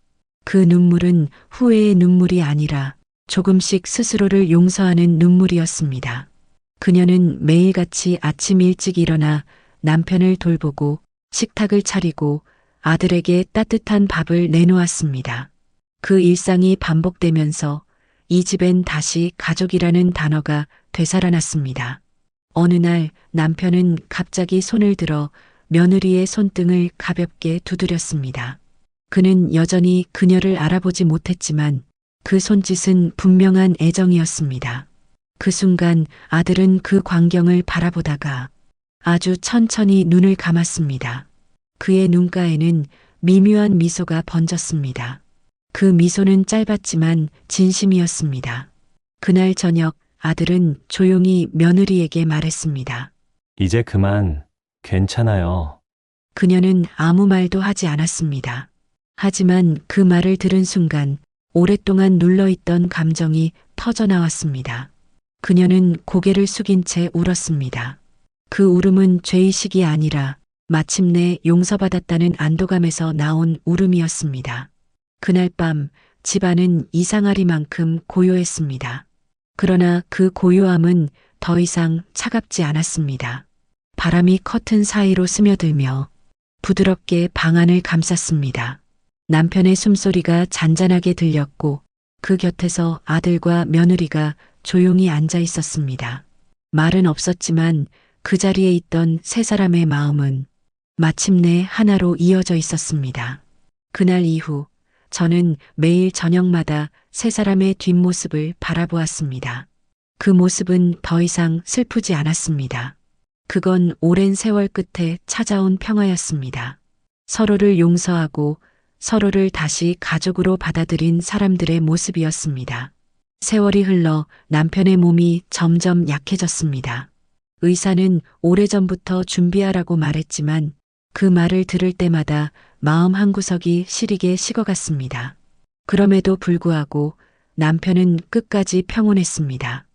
그 눈물은 후회의 눈물이 아니라 조금씩 스스로를 용서하는 눈물이었습니다. 그녀는 매일같이 아침 일찍 일어나 남편을 돌보고 식탁을 차리고 아들에게 따뜻한 밥을 내놓았습니다. 그 일상이 반복되면서 이 집엔 다시 가족이라는 단어가 되살아났습니다. 어느 날 남편은 갑자기 손을 들어 며느리의 손등을 가볍게 두드렸습니다. 그는 여전히 그녀를 알아보지 못했지만 그 손짓은 분명한 애정이었습니다. 그 순간 아들은 그 광경을 바라보다가 아주 천천히 눈을 감았습니다. 그의 눈가에는 미묘한 미소가 번졌습니다. 그 미소는 짧았지만 진심이었습니다. 그날 저녁 아들은 조용히 며느리에게 말했습니다. 이제 그만, 괜찮아요. 그녀는 아무 말도 하지 않았습니다. 하지만 그 말을 들은 순간 오랫동안 눌러있던 감정이 터져나왔습니다. 그녀는 고개를 숙인 채 울었습니다. 그 울음은 죄의식이 아니라 마침내 용서받았다는 안도감에서 나온 울음이었습니다. 그날 밤 집안은 이상하리만큼 고요했습니다. 그러나 그 고요함은 더 이상 차갑지 않았습니다. 바람이 커튼 사이로 스며들며 부드럽게 방 안을 감쌌습니다. 남편의 숨소리가 잔잔하게 들렸고 그 곁에서 아들과 며느리가 조용히 앉아 있었습니다. 말은 없었지만 그 자리에 있던 세 사람의 마음은 마침내 하나로 이어져 있었습니다. 그날 이후 저는 매일 저녁마다 세 사람의 뒷모습을 바라보았습니다. 그 모습은 더 이상 슬프지 않았습니다. 그건 오랜 세월 끝에 찾아온 평화였습니다. 서로를 용서하고 서로를 다시 가족으로 받아들인 사람들의 모습이었습니다. 세월이 흘러 남편의 몸이 점점 약해졌습니다. 의사는 오래전부터 준비하라고 말했지만 그 말을 들을 때마다 마음 한구석이 시리게 식어갔습니다. 그럼에도 불구하고 남편은 끝까지 평온했습니다.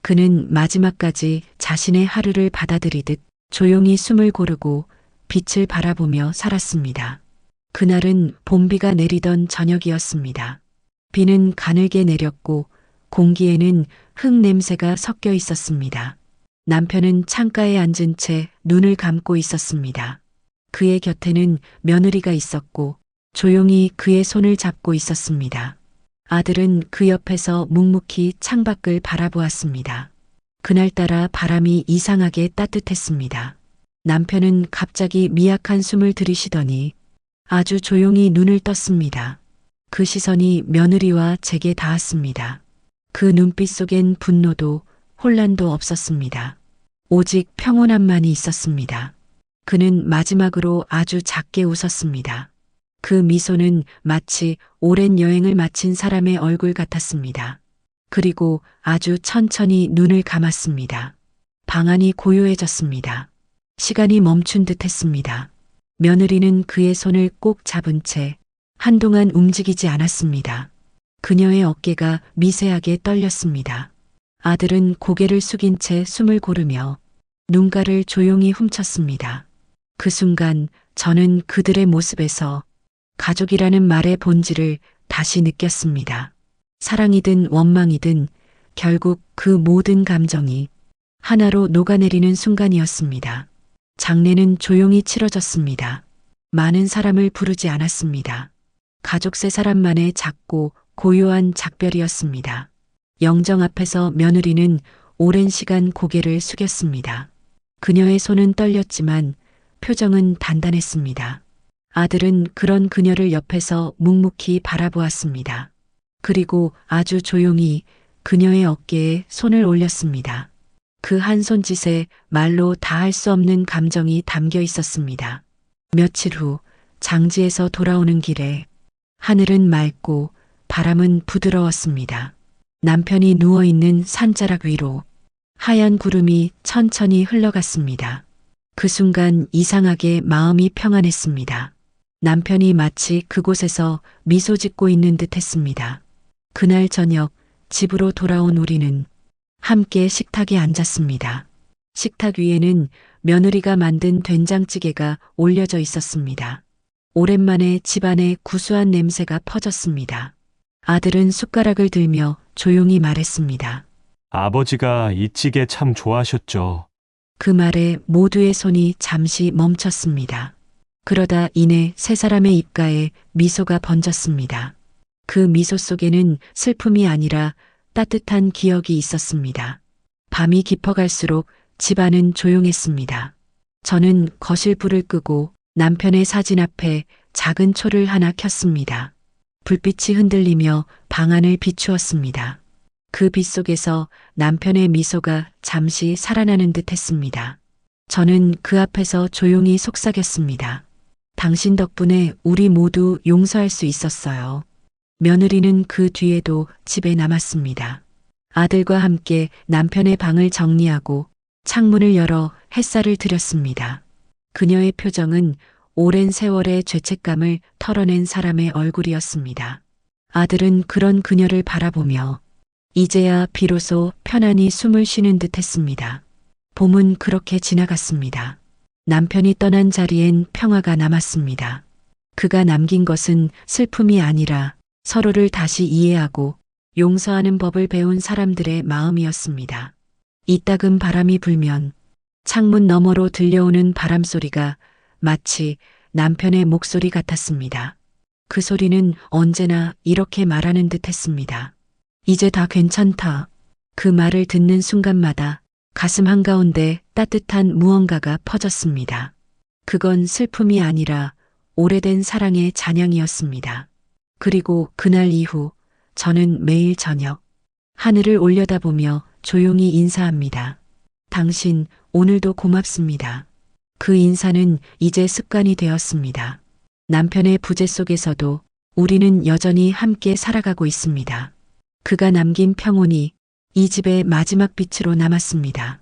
그는 마지막까지 자신의 하루를 받아들이듯 조용히 숨을 고르고 빛을 바라보며 살았습니다. 그날은 봄비가 내리던 저녁이었습니다. 비는 가늘게 내렸고 공기에는 흙 냄새가 섞여 있었습니다. 남편은 창가에 앉은 채 눈을 감고 있었습니다. 그의 곁에는 며느리가 있었고 조용히 그의 손을 잡고 있었습니다. 아들은 그 옆에서 묵묵히 창밖을 바라보았습니다. 그날따라 바람이 이상하게 따뜻했습니다. 남편은 갑자기 미약한 숨을 들이쉬더니 아주 조용히 눈을 떴습니다. 그 시선이 며느리와 제게 닿았습니다. 그 눈빛 속엔 분노도 혼란도 없었습니다. 오직 평온함만이 있었습니다. 그는 마지막으로 아주 작게 웃었습니다. 그 미소는 마치 오랜 여행을 마친 사람의 얼굴 같았습니다. 그리고 아주 천천히 눈을 감았습니다. 방 안이 고요해졌습니다. 시간이 멈춘 듯 했습니다. 며느리는 그의 손을 꼭 잡은 채 한동안 움직이지 않았습니다. 그녀의 어깨가 미세하게 떨렸습니다. 아들은 고개를 숙인 채 숨을 고르며 눈가를 조용히 훔쳤습니다. 그 순간 저는 그들의 모습에서 가족이라는 말의 본질을 다시 느꼈습니다. 사랑이든 원망이든 결국 그 모든 감정이 하나로 녹아내리는 순간이었습니다. 장례는 조용히 치러졌습니다. 많은 사람을 부르지 않았습니다. 가족 세 사람만의 작고 고요한 작별이었습니다. 영정 앞에서 며느리는 오랜 시간 고개를 숙였습니다. 그녀의 손은 떨렸지만 표정은 단단했습니다. 아들은 그런 그녀를 옆에서 묵묵히 바라보았습니다. 그리고 아주 조용히 그녀의 어깨에 손을 올렸습니다. 그 한 손짓에 말로 다 할 수 없는 감정이 담겨 있었습니다. 며칠 후 장지에서 돌아오는 길에 하늘은 맑고 바람은 부드러웠습니다. 남편이 누워있는 산자락 위로 하얀 구름이 천천히 흘러갔습니다. 그 순간 이상하게 마음이 평안했습니다. 남편이 마치 그곳에서 미소 짓고 있는 듯 했습니다. 그날 저녁 집으로 돌아온 우리는 함께 식탁에 앉았습니다. 식탁 위에는 며느리가 만든 된장찌개가 올려져 있었습니다. 오랜만에 집안에 구수한 냄새가 퍼졌습니다. 아들은 숟가락을 들며 조용히 말했습니다. 아버지가 이 찌개 참 좋아하셨죠. 그 말에 모두의 손이 잠시 멈췄습니다. 그러다 이내 세 사람의 입가에 미소가 번졌습니다. 그 미소 속에는 슬픔이 아니라 따뜻한 기억이 있었습니다. 밤이 깊어갈수록 집안은 조용했습니다. 저는 거실 불을 끄고 남편의 사진 앞에 작은 초를 하나 켰습니다. 불빛이 흔들리며 방 안을 비추었습니다. 그 빛 속에서 남편의 미소가 잠시 살아나는 듯 했습니다. 저는 그 앞에서 조용히 속삭였습니다. 당신 덕분에 우리 모두 용서할 수 있었어요. 며느리는 그 뒤에도 집에 남았습니다. 아들과 함께 남편의 방을 정리하고 창문을 열어 햇살을 들였습니다. 그녀의 표정은 오랜 세월의 죄책감을 털어낸 사람의 얼굴이었습니다. 아들은 그런 그녀를 바라보며 이제야 비로소 편안히 숨을 쉬는 듯 했습니다. 봄은 그렇게 지나갔습니다. 남편이 떠난 자리엔 평화가 남았습니다. 그가 남긴 것은 슬픔이 아니라 서로를 다시 이해하고 용서하는 법을 배운 사람들의 마음이었습니다. 이따금 바람이 불면 창문 너머로 들려오는 바람 소리가 마치 남편의 목소리 같았습니다. 그 소리는 언제나 이렇게 말하는 듯 했습니다. 이제 다 괜찮다. 그 말을 듣는 순간마다 가슴 한가운데 따뜻한 무언가가 퍼졌습니다. 그건 슬픔이 아니라 오래된 사랑의 잔향이었습니다. 그리고 그날 이후 저는 매일 저녁 하늘을 올려다보며 조용히 인사합니다. 당신 오늘도 고맙습니다. 그 인사는 이제 습관이 되었습니다. 남편의 부재 속에서도 우리는 여전히 함께 살아가고 있습니다. 그가 남긴 평온이 이 집의 마지막 빛으로 남았습니다.